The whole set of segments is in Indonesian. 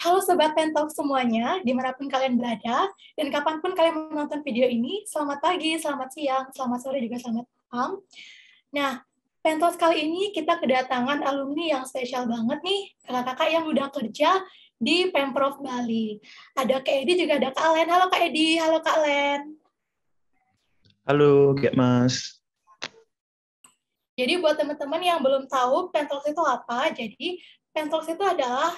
Halo Sobat Pentalk semuanya, dimanapun kalian berada, dan kapanpun kalian menonton video ini, selamat pagi, selamat siang, selamat sore, juga selamat malam. Nah, Pentalk kali ini kita kedatangan alumni yang spesial banget nih, kakak-kakak yang udah kerja di Pemprov Bali. Ada Kak Edi, juga ada Kak Len. Halo Kak Edi, halo Kak Len. Halo, Gek Mas. Jadi buat teman-teman yang belum tahu Pentalks itu apa, jadi Pentalks itu adalah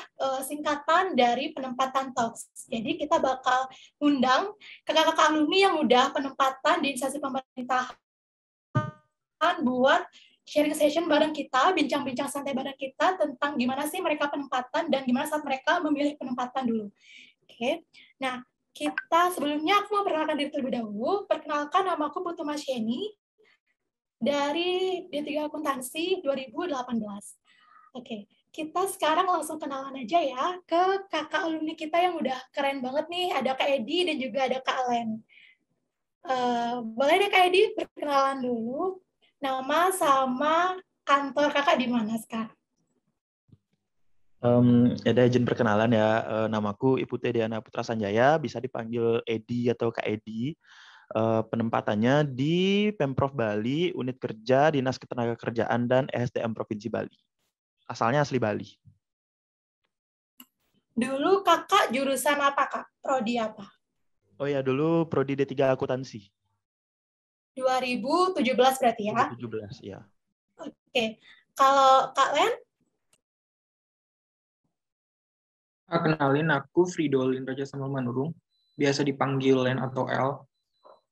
singkatan dari penempatan talks. Jadi kita bakal undang kakak-kakak alumni yang udah penempatan di instansi pemerintahan buat sharing session bareng kita, bincang-bincang santai bareng kita tentang gimana sih mereka penempatan dan gimana saat mereka memilih penempatan dulu. Oke. Nah, kita sebelumnya aku mau perkenalkan diri terlebih dahulu. Perkenalkan, nama aku Putu Masyeni dari D3 Akuntansi 2018. Oke, kita sekarang langsung kenalan aja ya ke kakak alumni kita yang udah keren banget nih. Ada Kak Edi dan juga ada Kak Len. Boleh deh Kak Edi perkenalan dulu. Nama sama kantor kakak di mana sekarang? Ada izin perkenalan ya. Namaku Ipute Diana Putra Sanjaya, bisa dipanggil Edi atau Kak Edi. Penempatannya di Pemprov Bali, Unit Kerja Dinas Ketenagakerjaan dan ESDM Provinsi Bali. Asalnya asli Bali. Dulu kakak jurusan apa Kak? Prodi apa? Oh ya, dulu Prodi D3 Akuntansi. 2017 berarti ya? 2017, ya. Oke, kalau Kak Len? Kenalin, aku Fridolin Raja Samuel Manurung, biasa dipanggil Len atau L.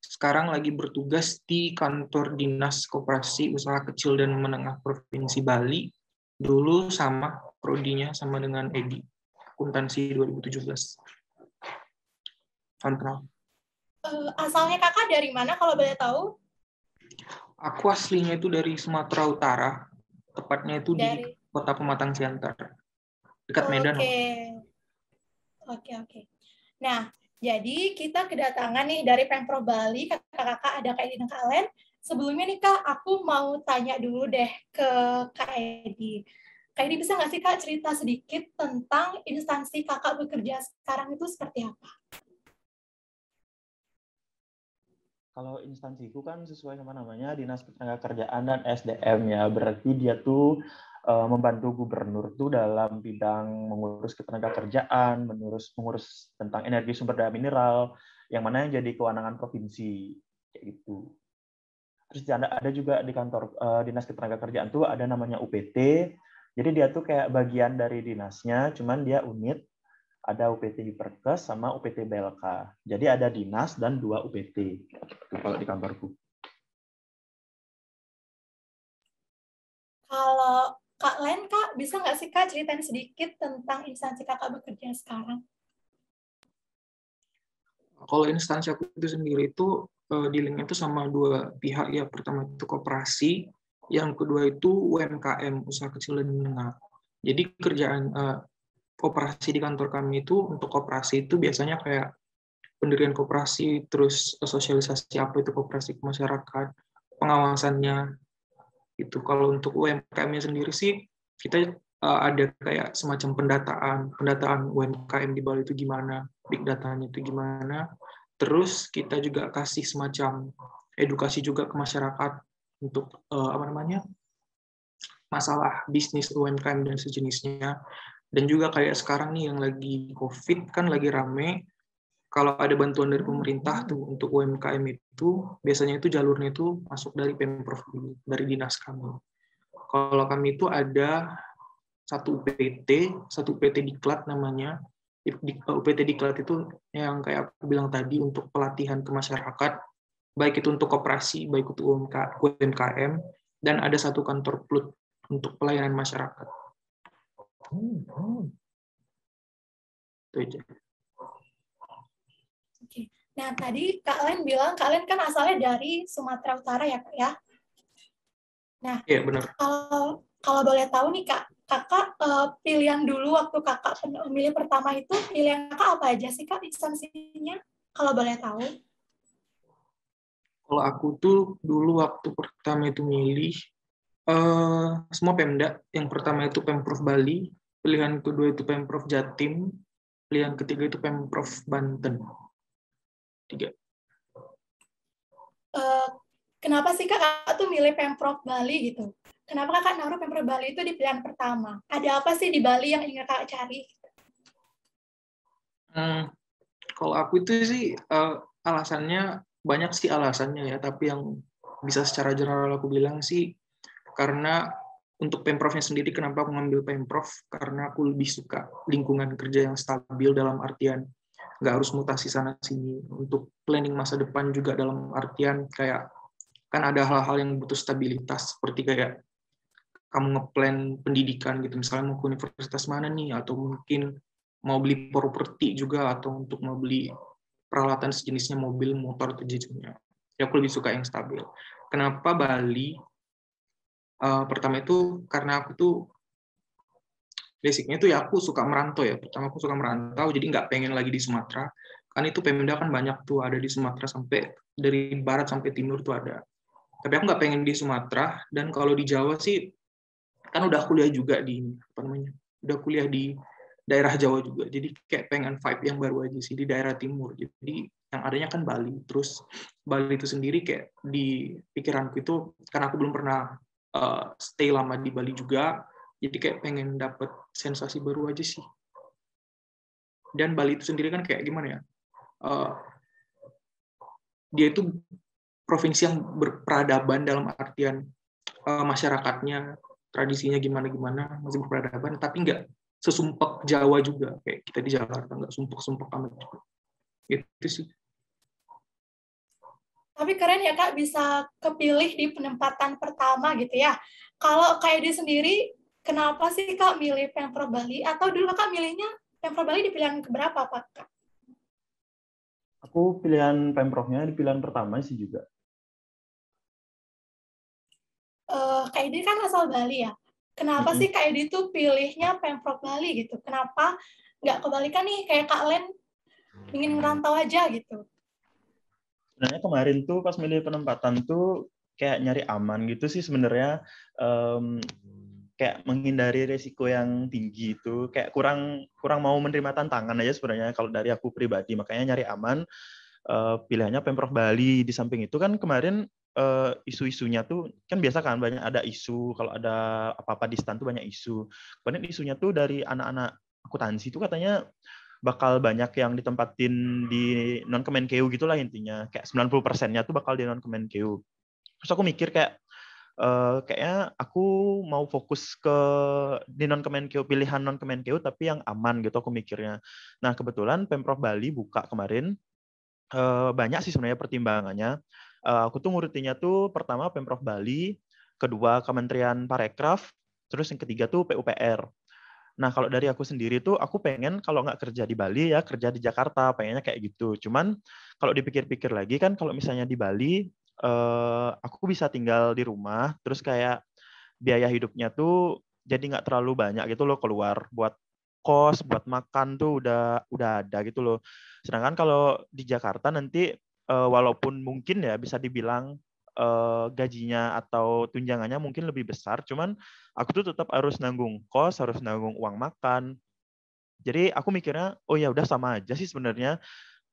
Sekarang lagi bertugas di kantor Dinas Koperasi Usaha Kecil dan Menengah Provinsi Bali. Dulu sama prodinya sama dengan Edi, akuntansi 2017. Salam. Asalnya kakak dari mana kalau boleh tahu? Aku aslinya itu dari Sumatera Utara, tepatnya itu Dari... di Kota Pematang Siantar, dekat Medan. Oke. Nah, jadi kita kedatangan nih dari Pemprov Bali, kakak-kakak ada Kak Edi dan Kak Len. Sebelumnya nih Kak, aku mau tanya dulu deh ke Kak Edi. Kak Edi bisa nggak sih Kak cerita sedikit tentang instansi kakak bekerja sekarang itu seperti apa? Kalau instansiku kan sesuai sama namanya Dinas Ketenagakerjaan dan SDM ya. Berarti dia tuh membantu gubernur tuh dalam bidang mengurus ketenagakerjaan, mengurus tentang energi sumber daya mineral, yang mana yang jadi kewenangan provinsi kayak gitu. Terus ada juga di kantor Dinas Ketenagakerjaan tuh ada namanya UPT. Jadi dia tuh kayak bagian dari dinasnya, cuman dia unit. Ada UPT di Perkes sama UPT BLK. Jadi ada dinas dan 2 UPT kalau di kantorku. Kalau Kak Len, Kak, bisa nggak sih Kak ceritain sedikit tentang instansi kakak bekerja sekarang? Kalau instansi aku itu sendiri itu di link itu sama dua pihak ya. Pertama itu koperasi, yang kedua itu UMKM, usaha kecil dan menengah. Jadi kerjaan koperasi di kantor kami itu untuk koperasi itu biasanya kayak pendirian koperasi, terus sosialisasi apa itu koperasi ke masyarakat, pengawasannya itu. Kalau untuk UMKM-nya sendiri sih kita ada kayak semacam pendataan UMKM di Bali itu gimana, big datanya itu gimana. Terus kita juga kasih semacam edukasi juga ke masyarakat untuk masalah bisnis UMKM dan sejenisnya. Dan juga kayak sekarang nih yang lagi COVID kan lagi rame, kalau ada bantuan dari pemerintah tuh untuk UMKM itu biasanya itu jalurnya itu masuk dari Pemprov dulu, dari dinas kami. Kalau kami itu ada satu UPT Diklat namanya. UPT Diklat itu yang kayak aku bilang tadi untuk pelatihan ke masyarakat, baik itu untuk koperasi, baik itu UMKM, dan ada satu kantor PLUT untuk pelayanan masyarakat. Itu aja. Oke. Nah, tadi Kak Len bilang, Kak Len kan asalnya dari Sumatera Utara ya, Kak ya? Nah, iya, benar. Kalau boleh tahu nih Kak, Kakak pilihan dulu waktu Kakak memilih pertama itu, pilihan Kakak apa aja sih Kak instansinya? Kalau boleh tahu. Kalau aku tuh dulu waktu pertama itu milih semua Pemda. Yang pertama itu Pemprov Bali, pilihan kedua itu Pemprov Jatim, pilihan ketiga itu Pemprov Banten. 3. Kenapa sih kakak tuh milih Pemprov Bali gitu? Kenapa kakak naruh Pemprov Bali itu di pilihan pertama? Ada apa sih di Bali yang ingin kakak cari? Kalau aku itu sih alasannya banyak sih alasannya ya, tapi yang bisa secara general aku bilang sih karena untuk Pemprovnya sendiri, kenapa aku ngambil Pemprov? Karena aku lebih suka lingkungan kerja yang stabil dalam artian nggak harus mutasi sana sini. Untuk planning masa depan juga dalam artian kayak kan ada hal-hal yang butuh stabilitas seperti kayak kamu ngeplan pendidikan gitu, misalnya mau ke universitas mana nih, atau mungkin mau beli properti juga, atau untuk mau beli peralatan sejenisnya mobil, motor, atau jenisnya. Ya aku lebih suka yang stabil. Kenapa Bali? Pertama itu karena aku tuh basicnya tuh ya aku suka merantau ya. Pertama aku suka merantau, jadi nggak pengen lagi di Sumatera. Kan itu Pemda kan banyak tuh ada di Sumatera, sampai dari barat sampai timur tuh ada. Tapi aku nggak pengen di Sumatera, dan kalau di Jawa sih kan udah kuliah juga di apa namanya, udah kuliah di daerah Jawa juga, jadi kayak pengen vibe yang baru aja sih di daerah timur. Jadi yang adanya kan Bali. Terus Bali itu sendiri kayak di pikiranku itu karena aku belum pernah stay lama di Bali juga, jadi kayak pengen dapet sensasi baru aja sih. Dan Bali itu sendiri kan kayak gimana ya, dia itu provinsi yang berperadaban dalam artian masyarakatnya, tradisinya gimana-gimana, masih berperadaban, tapi nggak sesumpek Jawa juga, kayak kita di Jakarta, nggak sumpek-sumpek amat juga. Itu sih. Tapi keren ya Kak, bisa kepilih di penempatan pertama gitu ya. Kalau Kak Edi sendiri, kenapa sih Kak milih Pemprov Bali? Atau dulu Kak milihnya Pemprov Bali di pilihan keberapa Pak Kak? Aku pilihan Pemprovnya di pilihan pertama sih juga. Kak Edi kan asal Bali ya. Kenapa sih Kak Edi tuh pilihnya Pemprov Bali gitu? Kenapa nggak kebalikan nih kayak Kak Len ingin ngerantau aja gitu? Sebenarnya kemarin tuh pas milih penempatan tuh kayak nyari aman gitu sih sebenarnya, kayak menghindari resiko yang tinggi itu, kayak kurang mau menerima tantangan aja sebenarnya kalau dari aku pribadi, makanya nyari aman. Pilihannya Pemprov Bali. Di samping itu kan kemarin isu-isunya tuh kan biasa kan banyak ada isu, kalau ada apa-apa di stan tuh banyak isu. Kemarin isunya tuh dari anak-anak akuntansi tuh katanya bakal banyak yang ditempatin di non Kemenkeu gitulah intinya, kayak 90%-nya tuh bakal di non Kemenkeu. Terus aku mikir kayak kayaknya aku mau fokus ke di non Kemenkeu, pilihan non Kemenkeu tapi yang aman gitu aku mikirnya. Nah kebetulan Pemprov Bali buka kemarin, banyak sih sebenarnya pertimbangannya. Aku tuh ngurutinya tuh pertama Pemprov Bali, kedua Kementerian Parekraf, terus yang ketiga tuh PUPR. Nah, kalau dari aku sendiri tuh, aku pengen kalau nggak kerja di Bali, ya kerja di Jakarta, pengennya kayak gitu. Cuman, kalau dipikir-pikir lagi kan, kalau misalnya di Bali, aku bisa tinggal di rumah, terus kayak biaya hidupnya tuh jadi nggak terlalu banyak gitu loh keluar. Buat kos, buat makan tuh udah ada gitu loh. Sedangkan kalau di Jakarta nanti, walaupun mungkin ya bisa dibilang gajinya atau tunjangannya mungkin lebih besar, cuman aku tuh tetap harus nanggung kos, harus nanggung uang makan. Jadi aku mikirnya, oh ya udah sama aja sih sebenarnya.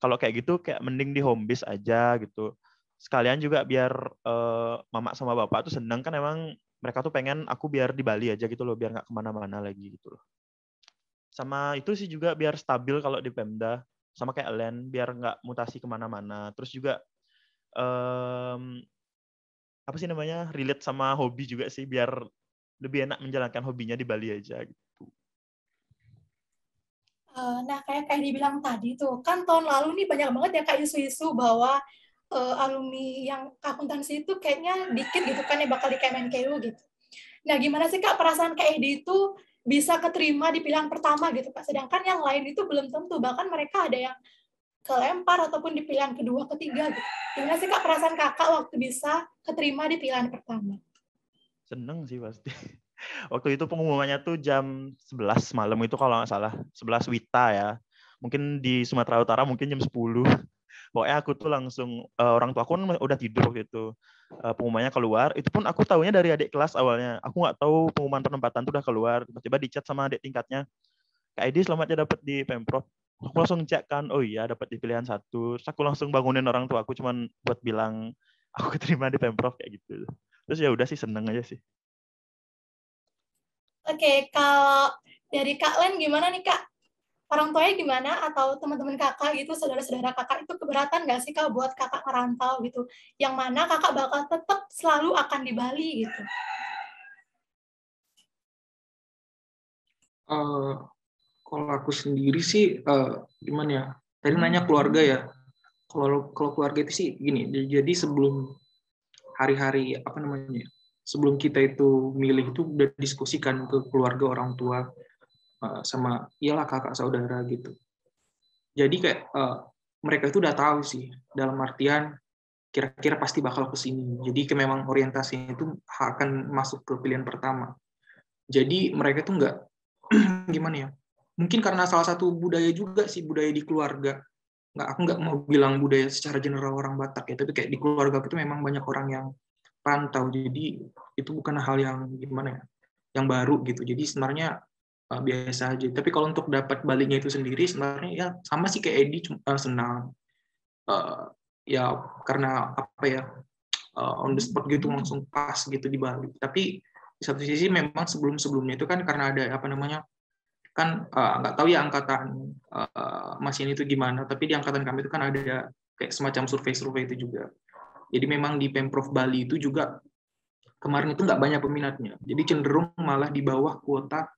Kalau kayak gitu kayak mending di home base aja gitu. Sekalian juga biar mama sama bapak tuh seneng kan, emang mereka tuh pengen aku biar di Bali aja gitu loh, biar nggak kemana-mana lagi gitu loh. Sama itu sih juga biar stabil kalau di Pemda, sama kayak Len, biar nggak mutasi kemana-mana. Terus juga apa sih namanya, relate sama hobi juga sih, biar lebih enak menjalankan hobinya di Bali aja gitu. Nah, kayak dibilang tadi tuh, kan tahun lalu nih banyak banget ya Kak isu-isu bahwa alumni yang akuntansi itu kayaknya dikit gitu kan ya bakal di Kemenkeu gitu. Nah, gimana sih Kak perasaan Kak Edi itu bisa keterima di pilihan pertama gitu Kak, sedangkan yang lain itu belum tentu, bahkan mereka ada yang kelempar ataupun di pilihan kedua, ketiga gitu. Gimana sih Kak perasaan Kakak waktu bisa keterima di pilihan pertama? Seneng sih pasti. Waktu itu pengumumannya tuh jam 11 malam itu kalau nggak salah, 11 WITA ya. Mungkin di Sumatera Utara mungkin jam 10. Pokoknya aku tuh langsung, orang tua aku kan udah tidur gitu. Pengumumannya keluar, itu pun aku tahunya dari adik kelas awalnya. Aku nggak tahu pengumuman penempatan tuh udah keluar. Tiba-tiba di chat sama adik tingkatnya, Kak Edi selamat ya dapet di Pemprov. Aku langsung cek kan, oh iya dapat di pilihan 1. Terus aku langsung bangunin orang tua aku cuman buat bilang aku keterima di Pemprov kayak gitu. Terus ya udah sih, seneng aja sih. Oke, kalau dari Kak Len gimana nih Kak? Orang tuanya gimana? Atau teman-teman kakak gitu, saudara-saudara kakak itu keberatan nggak sih Kak buat kakak ngerantau gitu? Yang mana kakak bakal tetap selalu akan di Bali gitu? Kalau aku sendiri sih gimana ya? Tadi nanya keluarga ya. Kalau keluarga itu sih gini. Jadi sebelum hari-hari apa namanya? Sebelum kita itu milih itu udah diskusikan ke keluarga orang tua sama iyalah kakak saudara gitu. Jadi kayak mereka itu udah tahu sih dalam artian kira-kira pasti bakal ke sini. Jadi memang orientasinya itu akan masuk ke pilihan pertama. Jadi mereka tuh nggak gimana ya? Mungkin karena salah satu budaya juga sih, budaya di keluarga. Aku nggak mau bilang budaya secara general orang Batak ya, tapi kayak di keluarga itu memang banyak orang yang rantau. Jadi itu bukan hal yang gimana ya, yang baru gitu. Jadi sebenarnya biasa aja. Tapi kalau untuk dapat baliknya itu sendiri sebenarnya ya sama sih kayak Edi, senang. Ya karena apa ya, on the spot gitu langsung pas gitu di Bali. Tapi di satu sisi memang sebelum-sebelumnya itu kan karena ada apa namanya, kan nggak tahu ya angkatan Mas ini itu gimana, tapi di angkatan kami itu kan ada kayak semacam survei-survei itu juga. Jadi memang di Pemprov Bali itu juga kemarin itu nggak banyak peminatnya. Jadi cenderung malah di bawah kuota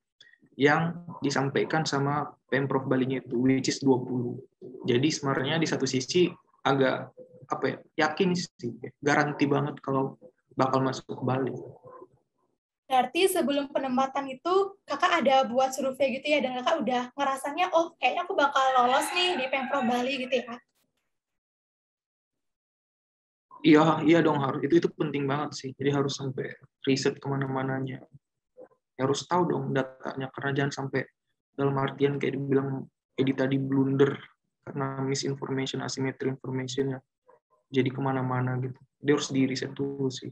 yang disampaikan sama Pemprov Bali-nya itu, which is 20. Jadi sebenarnya di satu sisi agak apa ya, yakin sih, garanti banget kalau bakal masuk ke Bali. Berarti sebelum penempatan itu kakak ada buat survei gitu ya, dan kakak udah ngerasanya, oh kayaknya aku bakal lolos nih di Pemprov Bali gitu ya? Iya dong, harus itu penting banget sih. Jadi harus sampai riset kemana-mananya. Harus tahu dong datanya, karena jangan sampai dalam artian kayak dibilang Edi tadi blunder karena misinformation, asymmetry information-nya jadi kemana-mana gitu. Dia harus di riset dulu sih.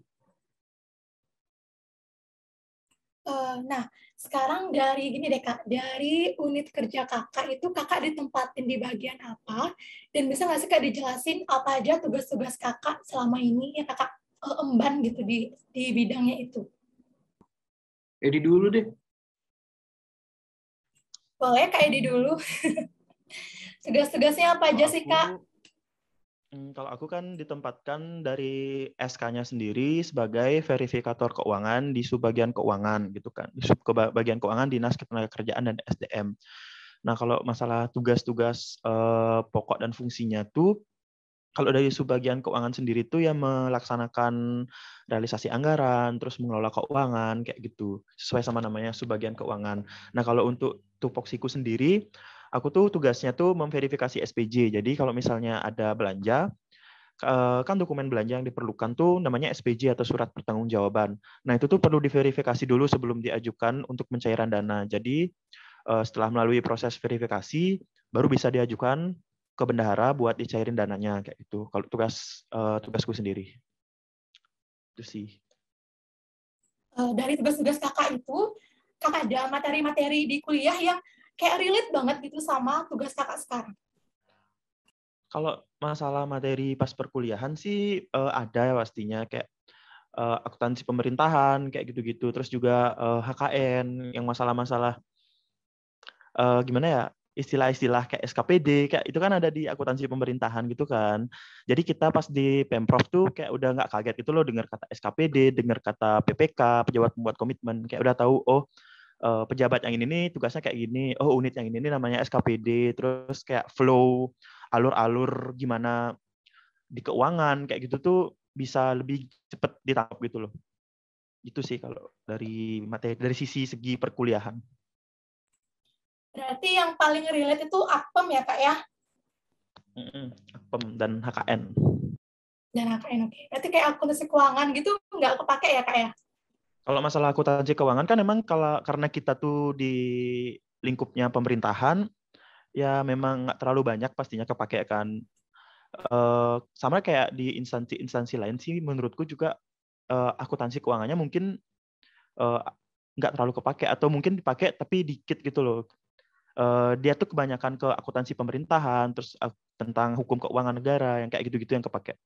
Nah, sekarang dari gini deh Kak, dari unit kerja kakak itu kakak ditempatin di bagian apa? Dan bisa nggak sih Kak dijelasin apa aja tugas-tugas kakak selama ini yang kakak emban gitu di bidangnya itu? Edi dulu deh. Boleh Kak Edi dulu. Tugas-tugasnya apa aja sih Kak? Kalau aku kan ditempatkan dari SK-nya sendiri sebagai verifikator keuangan di subbagian keuangan gitu kan. Di subbagian keuangan Dinas Ketenagakerjaan dan SDM. Nah, kalau masalah tugas-tugas pokok dan fungsinya tuh, kalau dari subbagian keuangan sendiri tuh ya melaksanakan realisasi anggaran, terus mengelola keuangan kayak gitu, sesuai sama namanya subbagian keuangan. Nah, kalau untuk tupoksiku sendiri, aku tuh tugasnya tuh memverifikasi SPJ. Jadi kalau misalnya ada belanja, kan dokumen belanja yang diperlukan tuh namanya SPJ atau surat pertanggungjawaban. Nah, itu tuh perlu diverifikasi dulu sebelum diajukan untuk pencairan dana. Jadi setelah melalui proses verifikasi, baru bisa diajukan ke bendahara buat dicairin dananya kayak gitu. Kalau tugasku sendiri. Itu sih. Dari tugas-tugas kakak itu, kakak ada materi-materi di kuliah yang kayak relate banget gitu sama tugas kakak sekarang? Kalau masalah materi pas perkuliahan sih ada ya pastinya, kayak akuntansi pemerintahan kayak gitu-gitu, terus juga HKN yang masalah-masalah gimana ya, istilah-istilah kayak SKPD kayak itu kan ada di akuntansi pemerintahan gitu kan. Jadi kita pas di Pemprov tuh kayak udah nggak kaget gitu loh dengar kata SKPD, dengar kata PPK, pejabat pembuat komitmen, kayak udah tahu oh pejabat yang ini nih tugasnya kayak gini, oh unit yang ini nih namanya SKPD, terus kayak flow alur-alur gimana di keuangan kayak gitu tuh bisa lebih cepet ditangkap gitu loh. Itu sih kalau dari materi, dari segi perkuliahan. Berarti yang paling relate itu APEM ya Kak ya? APEM dan HKN. Dan HKN, oke. Berarti kayak akuntansi keuangan gitu nggak kepake ya Kak ya? Kalau masalah akuntansi keuangan kan memang karena kita tuh di lingkupnya pemerintahan, ya memang nggak terlalu banyak pastinya kepake kan. Sama kayak di instansi-instansi lain sih menurutku juga akuntansi keuangannya mungkin nggak terlalu kepake atau mungkin dipakai tapi dikit gitu loh. dia tuh kebanyakan ke akuntansi pemerintahan, terus tentang hukum keuangan negara, yang kayak gitu-gitu yang kepake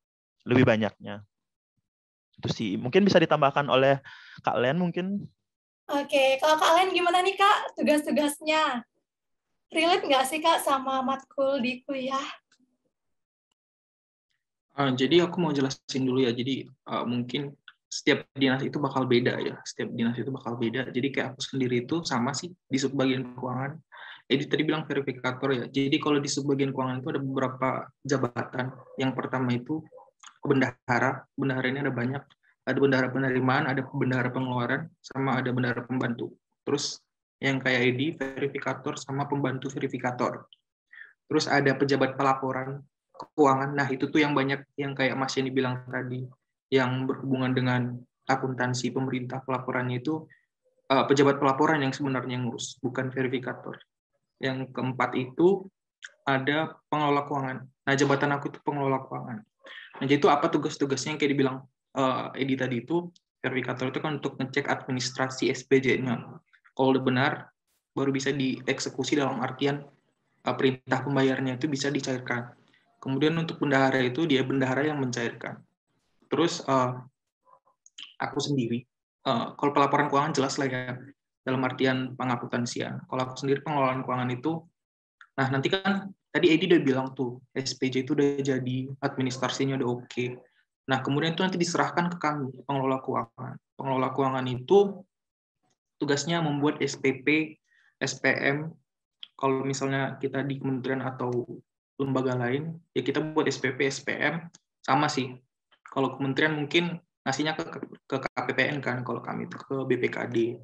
lebih banyaknya. Itu sih, mungkin bisa ditambahkan oleh Kak Len mungkin. Oke, kalau Kak Len gimana nih Kak tugas-tugasnya? Relate nggak sih Kak sama matkul di kuliah? Jadi aku mau jelasin dulu ya. Jadi mungkin setiap dinas itu bakal beda ya. Setiap dinas itu bakal beda. Jadi kayak aku sendiri itu sama sih di subbagian keuangan. Jadi tadi bilang verifikator ya. Jadi kalau di subbagian keuangan itu ada beberapa jabatan. Yang pertama itu bendahara. Bendahara ini ada banyak. Ada bendahara penerimaan, ada bendahara pengeluaran, sama ada bendahara pembantu. Terus yang kayak ID, verifikator, sama pembantu verifikator. Terus ada pejabat pelaporan keuangan. Nah, itu tuh yang banyak yang kayak Mas Yani bilang tadi, yang berhubungan dengan akuntansi pemerintah, pelaporannya itu pejabat pelaporan yang sebenarnya ngurus, bukan verifikator. Yang keempat itu ada pengelola keuangan. Nah, jabatan aku itu pengelola keuangan. Nah, jadi itu apa tugas-tugasnya yang kayak dibilang Edi tadi itu, verifikator itu kan untuk ngecek administrasi SPJ-nya. Kalau udah benar, baru bisa dieksekusi dalam artian perintah pembayarannya itu bisa dicairkan. Kemudian untuk bendahara itu dia bendahara yang mencairkan. Terus aku sendiri, kalau pelaporan keuangan jelas lah ya, dalam artian pengakuntansian. Kalau aku sendiri pengelolaan keuangan itu, nah nanti kan tadi Edi udah bilang tuh, SPJ itu udah jadi, administrasinya udah oke. Nah kemudian itu nanti diserahkan ke kami, pengelola keuangan. Pengelola keuangan itu tugasnya membuat SPP, SPM. Kalau misalnya kita di kementerian atau lembaga lain, ya kita buat SPP, SPM, sama sih. Kalau kementerian mungkin ngasihnya ke KPPN kan, kalau kami itu ke BPKD.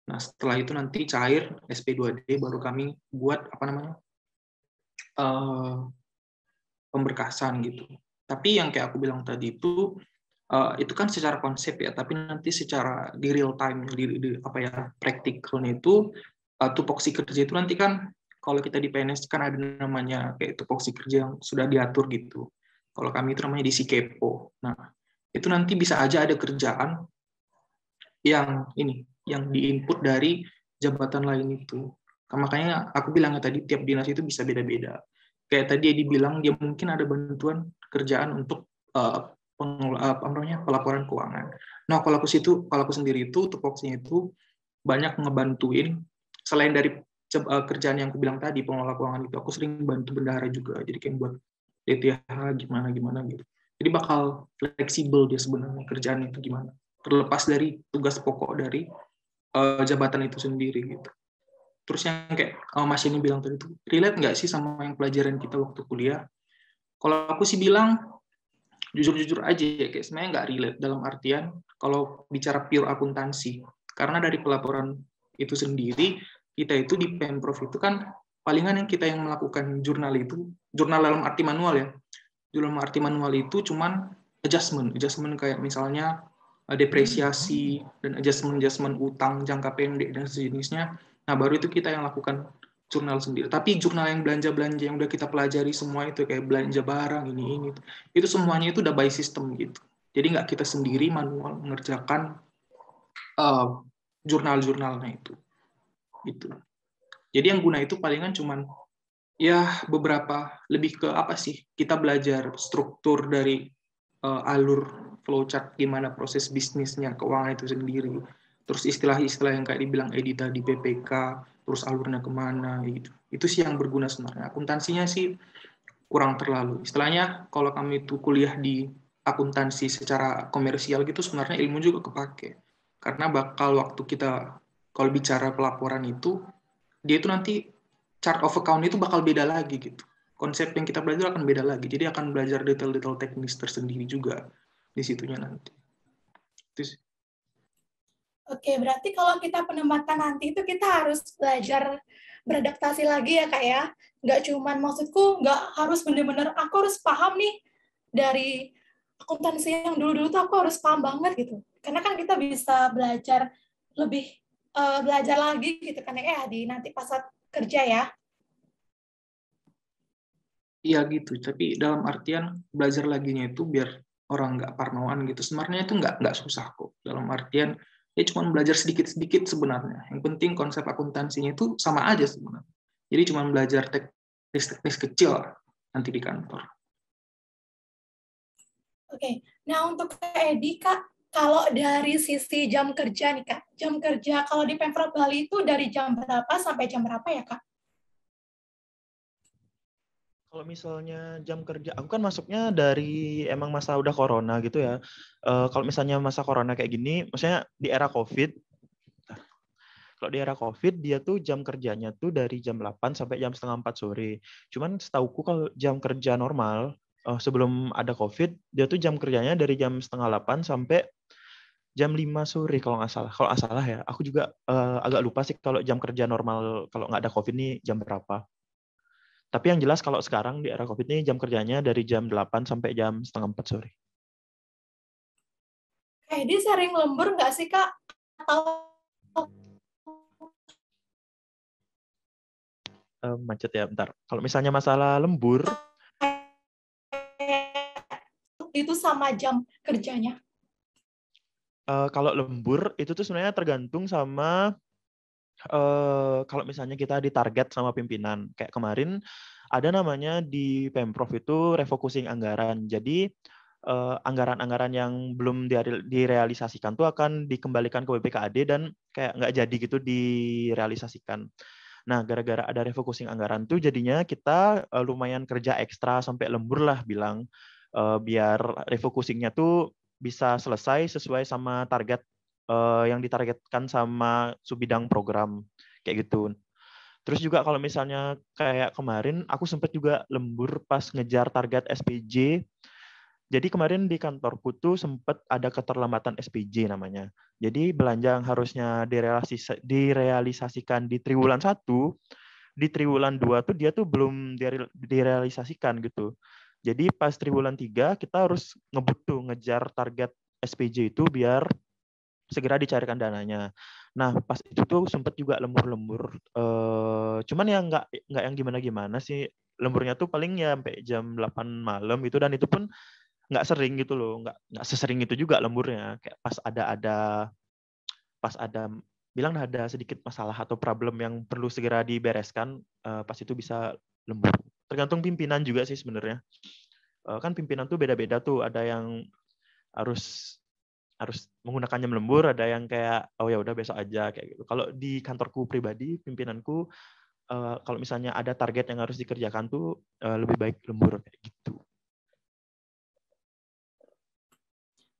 Nah, setelah itu nanti cair SP2D, baru kami buat pemberkasan gitu. Tapi yang kayak aku bilang tadi itu kan secara konsep ya, tapi nanti secara di real time, di praktikalnya itu tupoksi kerja itu nanti kan kalau kita di PNS kan ada namanya kayak tupoksi kerja yang sudah diatur gitu. Kalau kami itu namanya di Sikepo. Nah, itu nanti bisa aja ada kerjaan yang diinput dari jabatan lain itu. Makanya aku bilangnya tadi tiap dinas itu bisa beda-beda. Kayak tadi dia dibilang dia mungkin ada bantuan kerjaan untuk pelaporan keuangan. Nah, kalau aku sendiri itu tupoksinya itu banyak ngebantuin selain dari kerjaan yang aku bilang tadi pengelola keuangan itu, aku sering bantu bendahara juga. Jadi kayak buat DTH gimana gitu. Jadi bakal fleksibel dia sebenarnya kerjaan itu gimana. Terlepas dari tugas pokok dari jabatan itu sendiri gitu. Terus yang kayak Mas ini bilang tadi itu relate nggak sih sama yang pelajaran kita waktu kuliah? Kalau aku sih bilang jujur-jujur aja ya, kayak sebenarnya nggak relate dalam artian kalau bicara pure akuntansi. Karena dari pelaporan itu sendiri, kita itu di Pemprov itu kan palingan yang kita yang melakukan jurnal dalam arti manual ya. Dalam arti manual itu cuman adjustment kayak misalnya depresiasi dan adjustment utang jangka pendek dan sejenisnya. Nah, baru itu kita yang lakukan jurnal sendiri. Tapi jurnal yang belanja-belanja yang udah kita pelajari semua itu kayak belanja barang ini itu semuanya itu udah by system gitu. Jadi nggak kita sendiri manual mengerjakan jurnal-jurnalnya itu. Gitu. Jadi yang guna itu palingan cuman ya beberapa lebih ke apa sih? Kita belajar struktur dari alur flowchart gimana proses bisnisnya keuangan itu sendiri. Terus istilah-istilah yang kayak dibilang Edi tadi PPK, terus alurnya kemana gitu. Itu sih yang berguna sebenarnya. Akuntansinya sih kurang terlalu. Istilahnya kalau kami itu kuliah di akuntansi secara komersial gitu sebenarnya ilmu juga kepake. Karena bakal waktu kita kalau bicara pelaporan itu dia itu nanti chart of account itu bakal beda lagi gitu. Konsep yang kita belajar akan beda lagi. Jadi akan belajar detail-detail teknis tersendiri juga di situnya nanti. Terus, Oke, berarti kalau kita penempatan nanti itu kita harus belajar beradaptasi lagi ya Kak ya. Nggak cuman maksudku nggak harus bener-bener aku harus paham nih dari akuntansi yang dulu-dulu tuh aku harus paham banget gitu. Karena kan kita bisa belajar lebih belajar lagi gitu kan ya di nanti pas saat kerja ya. iya gitu, tapi dalam artian belajar laginya itu biar orang nggak parnoan gitu. Sebenarnya itu nggak susah kok. Dalam artian ya cuma belajar sedikit-sedikit sebenarnya. Yang penting konsep akuntansinya itu sama aja sebenarnya. Jadi cuma belajar teknis-teknis kecil nanti di kantor. Oke, nah untuk Kak Edi, Kak, kalau dari sisi jam kerja nih Kak, jam kerja kalau di Pemprov Bali itu dari jam berapa sampai jam berapa ya Kak? Kalau misalnya jam kerja, aku kan masuknya dari emang masa udah corona gitu ya. Kalau misalnya masa corona kayak gini, maksudnya di era COVID, kalau di era COVID dia tuh jam kerjanya tuh dari jam 8 sampai jam setengah 4 sore. Cuman setauku kalau jam kerja normal, sebelum ada COVID, dia tuh jam kerjanya dari jam setengah 8 sampai jam 5 sore kalau nggak salah. Kalau nggak salah ya, aku juga agak lupa sih kalau jam kerja normal kalau nggak ada COVID nih jam berapa. Tapi yang jelas kalau sekarang di era COVID ini jam kerjanya dari jam 8 sampai jam setengah 4 sore. Kak Edi sering lembur nggak sih Kak? Atau Macet ya, bentar. Kalau misalnya masalah lembur, itu sama jam kerjanya? kalau lembur itu tuh sebenarnya tergantung sama kalau misalnya kita ditarget sama pimpinan. Kayak kemarin ada namanya di Pemprov itu refocusing anggaran. Jadi anggaran-anggaran yang belum direalisasikan tuh akan dikembalikan ke BPKAD dan kayak nggak jadi gitu direalisasikan. Nah, gara-gara ada refocusing anggaran tuh jadinya kita lumayan kerja ekstra sampai lembur lah bilang biar refocusingnya tuh bisa selesai sesuai sama target yang ditargetkan sama subbidang program kayak gitu. Terus juga kalau misalnya kayak kemarin aku sempat juga lembur pas ngejar target SPJ. Jadi kemarin di kantorku tuh sempat ada keterlambatan SPJ namanya. Jadi belanja yang harusnya direalisasikan di triwulan 1, di triwulan 2 tuh dia tuh belum direalisasikan gitu. Jadi pas triwulan 3 kita harus ngejar target SPJ itu biar segera dicarikan dananya. Nah, pas itu tuh sempat juga lembur-lembur. Cuman ya nggak yang gimana-gimana sih. Lemburnya tuh paling ya sampai jam 8 malam itu, dan itu pun nggak sering gitu loh, nggak sesering itu juga lemburnya. Kayak pas ada bilang ada sedikit masalah atau problem yang perlu segera dibereskan, pas itu bisa lembur. Tergantung pimpinan juga sih sebenarnya. Kan pimpinan tuh beda-beda tuh, ada yang harus menggunakan jam lembur, ada yang kayak oh ya udah besok aja kayak gitu. Kalau di kantorku pribadi, pimpinanku kalau misalnya ada target yang harus dikerjakan tuh lebih baik lembur kayak gitu.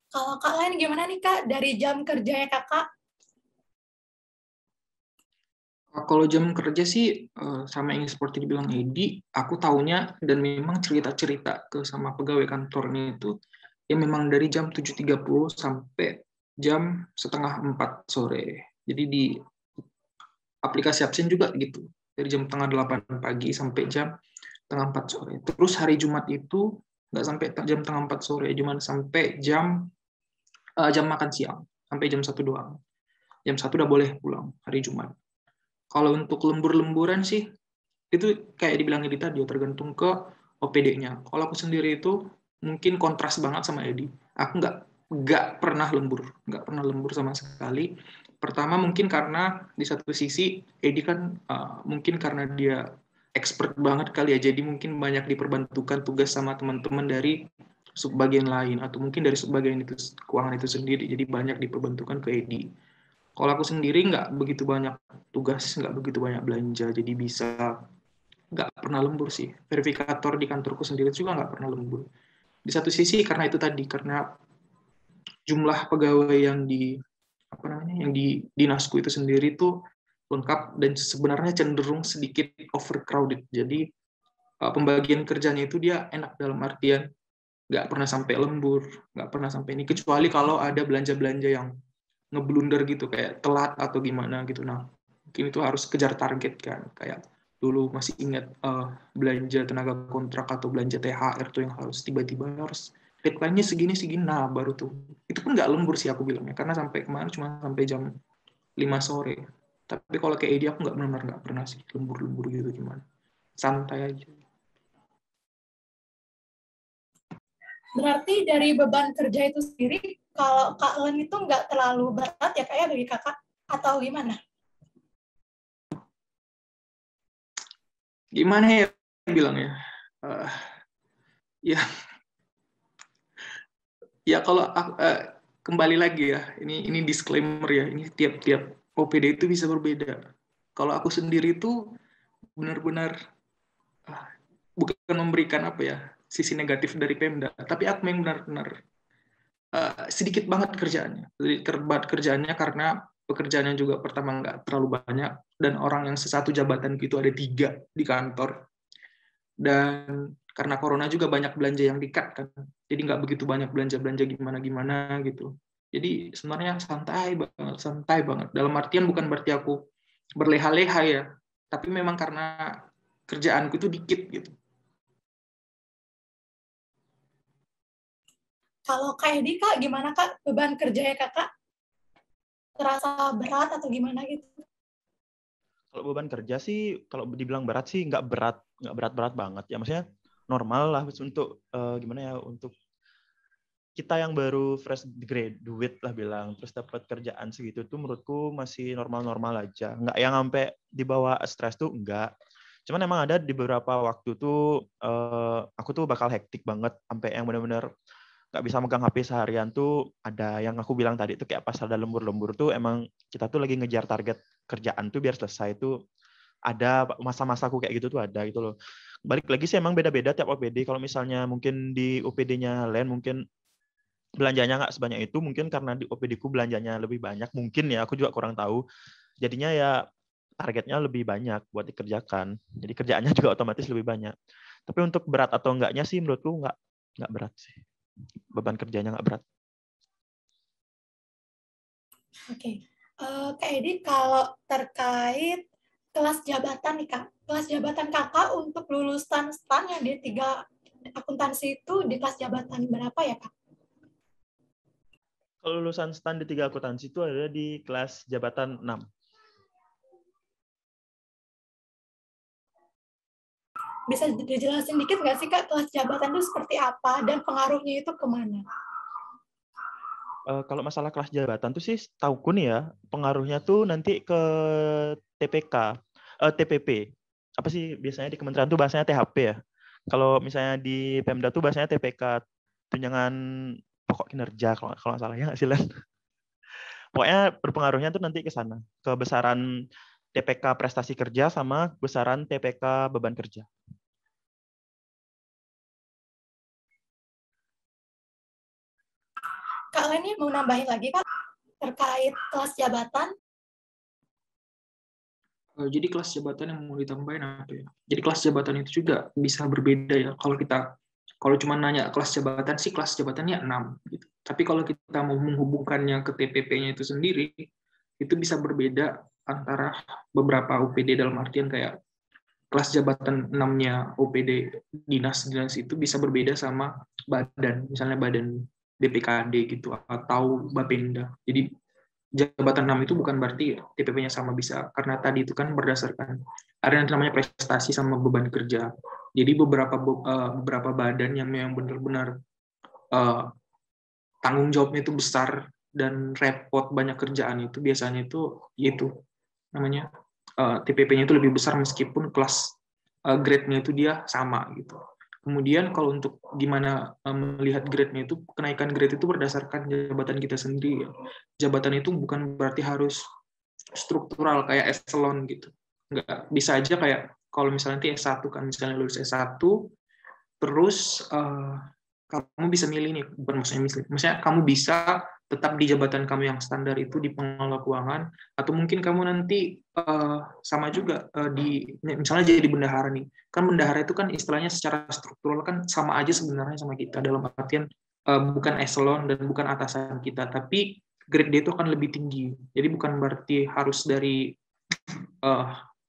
Kalau Kak lain gimana nih Kak dari jam kerjanya Kakak? Kalau jam kerja sih sama yang seperti dibilang Edi, aku taunya dan memang cerita-cerita ke sama pegawai kantornya itu ya memang dari jam 7.30 sampai jam setengah 4 sore. Jadi di aplikasi absen juga gitu, dari jam setengah 8 pagi sampai jam setengah 4 sore. Terus hari Jumat itu nggak sampai jam setengah 4 sore, cuma sampai jam makan siang, sampai jam 1 doang. Jam 1 udah boleh pulang hari Jumat. Kalau untuk lembur-lemburan sih, itu kayak dibilang Edi tadi, tergantung ke OPD-nya. Kalau aku sendiri itu mungkin kontras banget sama Edi. Aku nggak pernah lembur sama sekali. Pertama mungkin karena di satu sisi Edi kan mungkin karena dia expert banget kali ya, jadi mungkin banyak diperbantukan tugas sama teman-teman dari subbagian lain atau mungkin dari subbagian itu keuangan itu sendiri, jadi banyak diperbantukan ke Edi. Kalau aku sendiri nggak begitu banyak tugas, nggak begitu banyak belanja, jadi bisa nggak pernah lembur sih. Verifikator di kantorku sendiri juga nggak pernah lembur. Di satu sisi karena itu tadi, karena jumlah pegawai yang di dinasku itu sendiri tuh lengkap dan sebenarnya cenderung sedikit overcrowded. Jadi pembagian kerjanya itu dia enak dalam artian nggak pernah sampai lembur, nggak pernah sampai ini, kecuali kalau ada belanja-belanja yang ngeblunder gitu, kayak telat atau gimana gitu. Nah, mungkin itu harus kejar target kan. Kayak dulu masih ingat belanja tenaga kontrak atau belanja THR tuh yang harus tiba-tiba harus deadline-nya segini, nah baru tuh. Itu pun nggak lembur sih aku bilangnya, karena sampai kemarin cuma sampai jam 5 sore. Tapi kalau kayak Edi aku benar-benar nggak pernah sih lembur-lembur gitu, gimana. Santai aja. Berarti dari beban kerja itu sendiri, kalau Kak Len itu nggak terlalu berat ya kayak bagi Kakak, atau gimana? gimana ya bilangnya? Ya, ya kalau kembali lagi ya, ini disclaimer ya, ini tiap-tiap OPD itu bisa berbeda. Kalau aku sendiri itu benar-benar bukan memberikan apa ya sisi negatif dari Pemda, tapi aku yang benar-benar sedikit banget kerjaannya, karena pekerjaannya juga pertama nggak terlalu banyak dan orang yang sesatu jabatan itu ada 3 di kantor, dan karena corona juga banyak belanja yang di-cut kan, jadi nggak begitu banyak belanja gimana gitu. Jadi sebenarnya santai banget. Dalam artian bukan berarti aku berleha-leha ya, tapi memang karena kerjaanku itu dikit gitu. Kalau Kak Edi, Kak, gimana Kak beban kerjanya Kakak? Terasa berat atau gimana gitu? Kalau beban kerja sih, kalau dibilang berat sih nggak berat banget ya. Maksudnya normal lah untuk gimana ya, untuk kita yang baru fresh graduate lah bilang, terus dapat kerjaan segitu tuh menurutku masih normal-normal aja. Nggak yang sampai dibawa stres tuh enggak. Cuman emang ada di beberapa waktu tuh aku tuh bakal hektik banget sampai yang benar-benar nggak bisa megang HP seharian tuh. Ada yang aku bilang tadi tuh kayak pas ada lembur-lembur tuh emang kita tuh lagi ngejar target kerjaan tuh biar selesai tuh, ada masa-masaku kayak gitu tuh ada gitu loh. Balik lagi sih emang beda-beda tiap OPD. Kalau misalnya mungkin di OPD-nya lain mungkin belanjanya nggak sebanyak itu, mungkin karena di OPD-ku belanjanya lebih banyak, mungkin ya, aku juga kurang tahu. Jadinya ya targetnya lebih banyak buat dikerjakan. Jadi kerjaannya juga otomatis lebih banyak. Tapi untuk berat atau enggaknya sih menurutku nggak berat sih. Beban kerjanya nggak berat. Oke. Kak Edi, kalau terkait kelas jabatan nih Kak, kelas jabatan Kakak untuk lulusan STAN yang di 3 akuntansi itu di kelas jabatan berapa ya Kak? Kalau lulusan STAN di 3 akuntansi itu ada di kelas jabatan 6. Bisa dijelasin dikit nggak sih Kak, kelas jabatan itu seperti apa dan pengaruhnya itu kemana? Kalau masalah kelas jabatan tuh sih tauku nih ya, pengaruhnya tuh nanti ke TPK, TPP. Apa sih biasanya di kementerian tuh bahasanya THP ya. Kalau misalnya di Pemda tuh bahasanya TPK, tunjangan pokok kinerja kalau nggak salah ya nggak sih Len? Pokoknya berpengaruhnya tuh nanti ke sana, ke besaran TPK prestasi kerja sama besaran TPK beban kerja. Kak Leni mau nambahin lagi Kak terkait kelas jabatan? Jadi kelas jabatan yang mau ditambahin apa ya? Jadi kelas jabatan itu juga bisa berbeda ya. Kalau cuma nanya kelas jabatan sih kelas jabatannya 6 gitu. Tapi kalau kita mau menghubungkannya ke TPP-nya itu sendiri, itu bisa berbeda antara beberapa OPD, dalam artian kayak kelas jabatan 6-nya OPD dinas itu bisa berbeda sama badan, misalnya badan BPKD gitu atau Bapenda. Jadi jabatan 6 itu bukan berarti TPP-nya sama, bisa karena tadi itu kan berdasarkan ada yang namanya prestasi sama beban kerja. Jadi beberapa badan yang memang benar-benar tanggung jawabnya itu besar dan repot, banyak kerjaan, itu biasanya itu namanya TPP-nya itu lebih besar meskipun kelas grade-nya itu dia sama gitu. Kemudian kalau untuk gimana melihat grade-nya itu, kenaikan grade itu berdasarkan jabatan kita sendiri. Jabatan itu bukan berarti harus struktural kayak eselon gitu. Nggak, bisa aja kayak kalau misalnya nanti S1 kan, misalnya lulus S1, terus kamu bisa milih nih, bukan maksudnya kamu bisa tetap di jabatan kamu yang standar itu di pengelola keuangan, atau mungkin kamu nanti sama juga misalnya jadi bendahara nih. Kan bendahara itu kan istilahnya secara struktural kan sama aja sebenarnya sama kita, dalam artian bukan eselon dan bukan atasan kita, tapi grade dia itu akan lebih tinggi. Jadi bukan berarti harus dari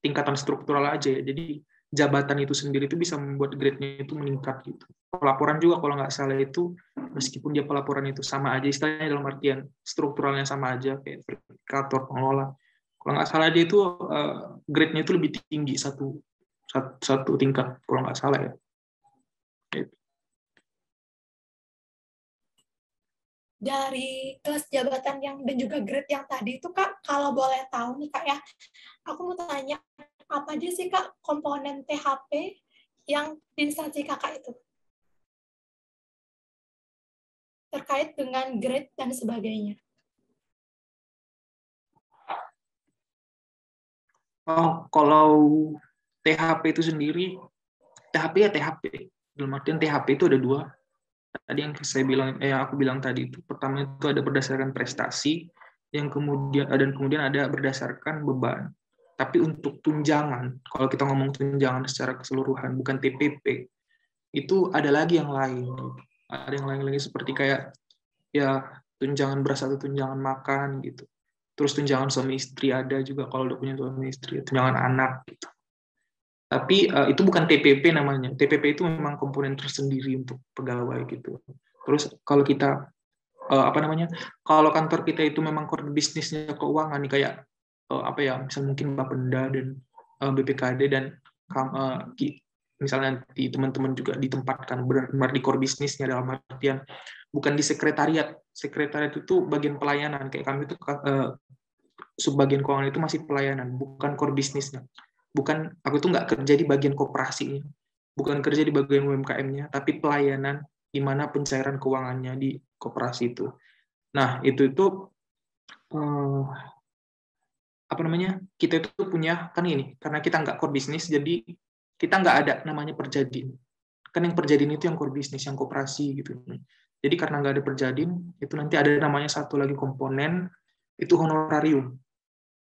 tingkatan struktural aja ya. Jadi jabatan itu sendiri itu bisa membuat grade-nya itu meningkat gitu. Pelaporan juga kalau nggak salah itu, meskipun dia pelaporan itu sama aja, istilahnya dalam artian strukturalnya sama aja kayak verifikator, pengelola. Kalau nggak salah dia itu grade-nya itu lebih tinggi satu tingkat kalau nggak salah ya. Dari kelas jabatan yang dan juga grade yang tadi itu Kak, kalau boleh tahu nih Kak ya, aku mau tanya apa aja sih Kak komponen THP yang di instansi Kakak itu? Terkait dengan grade dan sebagainya. Oh, kalau THP itu sendiri, THP ya THP. Dalam artian THP itu ada dua. Tadi yang aku bilang tadi itu, pertama itu ada berdasarkan prestasi, yang kemudian ada berdasarkan beban. Tapi untuk tunjangan, kalau kita ngomong tunjangan secara keseluruhan, bukan TPP, itu ada lagi yang lain. Ada yang lain lagi seperti kayak ya tunjangan beras atau tunjangan makan gitu. Terus tunjangan suami istri ada juga kalau udah punya suami istri, tunjangan anak gitu. Tapi itu bukan TPP namanya. TPP itu memang komponen tersendiri untuk pegawai gitu. Terus kalau kita kalau kantor kita itu memang core bisnisnya keuangan nih kayak misal mungkin Bapenda dan BPKD dan misalnya di teman-teman juga ditempatkan benar-benar di core bisnisnya dalam artian bukan di sekretariat. Sekretariat itu bagian pelayanan, kayak kami itu subbagian keuangan itu masih pelayanan, bukan core bisnisnya. Aku itu nggak kerja di bagian koperasinya, bukan kerja di bagian UMKM-nya, tapi pelayanan di mana pencairan keuangannya di koperasi itu. Nah, itu kita itu punya kan ini, karena kita nggak core bisnis, jadi kita nggak ada namanya perjadin. Kan yang perjadin itu yang core bisnis, yang koperasi gitu. Jadi karena nggak ada perjadin, itu nanti ada namanya satu lagi komponen, itu honorarium.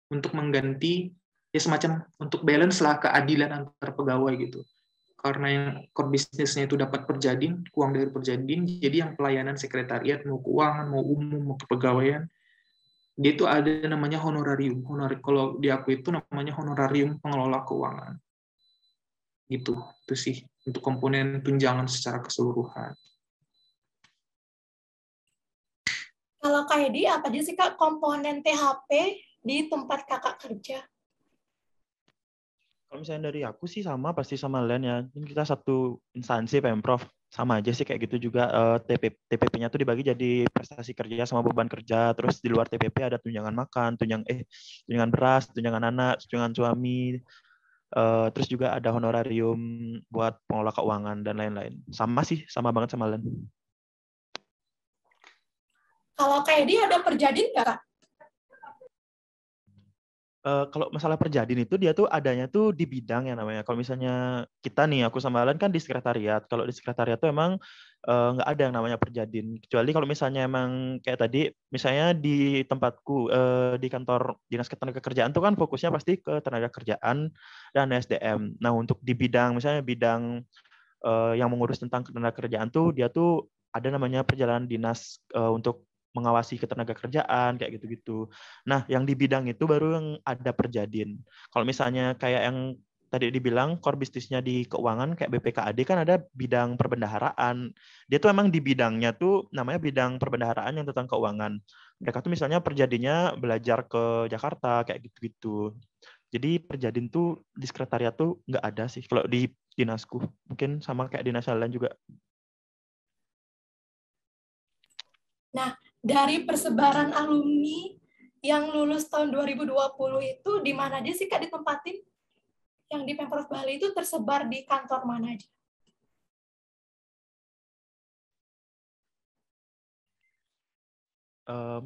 Untuk mengganti, ya semacam untuk balance lah keadilan antar pegawai gitu. Karena yang core bisnisnya itu dapat perjadin, uang dari perjadin, jadi yang pelayanan sekretariat, mau keuangan, mau umum, mau kepegawaian, dia itu ada namanya honorarium. Kalau di aku itu namanya honorarium pengelola keuangan. Gitu, itu sih untuk komponen tunjangan secara keseluruhan. Kalau Kak Edi, apa aja sih Kak komponen THP di tempat Kakak kerja? Kalau misalnya dari aku sih sama, pasti sama Len ya. Ini kita satu instansi Pemprov, sama aja sih kayak gitu juga. TPP-nya tuh dibagi jadi prestasi kerja sama beban kerja. Terus di luar TPP ada tunjangan makan, tunjangan beras, tunjangan anak, tunjangan suami. Terus juga ada honorarium buat pengelola keuangan dan lain-lain. Sama sih, sama banget sama Len. Kalau Kak Edi ada perjadin nggak Kak? Kalau masalah perjadin itu dia tuh adanya tuh di bidang yang namanya. Kalau misalnya kita nih, aku sama Alan kan di sekretariat. Kalau di sekretariat tuh emang nggak ada yang namanya perjadin. Kecuali kalau misalnya emang kayak tadi, misalnya di tempatku di kantor dinas ketenagakerjaan tuh kan fokusnya pasti ke tenaga kerjaan dan SDM. Nah untuk di bidang misalnya bidang yang mengurus tentang ketenaga kerjaan tuh dia tuh ada namanya perjalanan dinas untuk mengawasi ketenaga kerjaan kayak gitu-gitu. Nah, yang di bidang itu baru yang ada perjadin. Kalau misalnya kayak yang tadi dibilang core bisnisnya di keuangan kayak BPKAD kan ada bidang perbendaharaan. Dia tuh emang di bidangnya tuh namanya bidang perbendaharaan yang tentang keuangan. Mereka tuh misalnya perjadinya belajar ke Jakarta kayak gitu-gitu. Jadi perjadin tuh di sekretariat tuh nggak ada sih. Kalau di dinasku mungkin sama kayak dinas lain juga. Nah, dari persebaran alumni yang lulus tahun 2020 itu di mana aja sih Kak ditempatin? Yang di Pemprov Bali itu tersebar di kantor mana aja?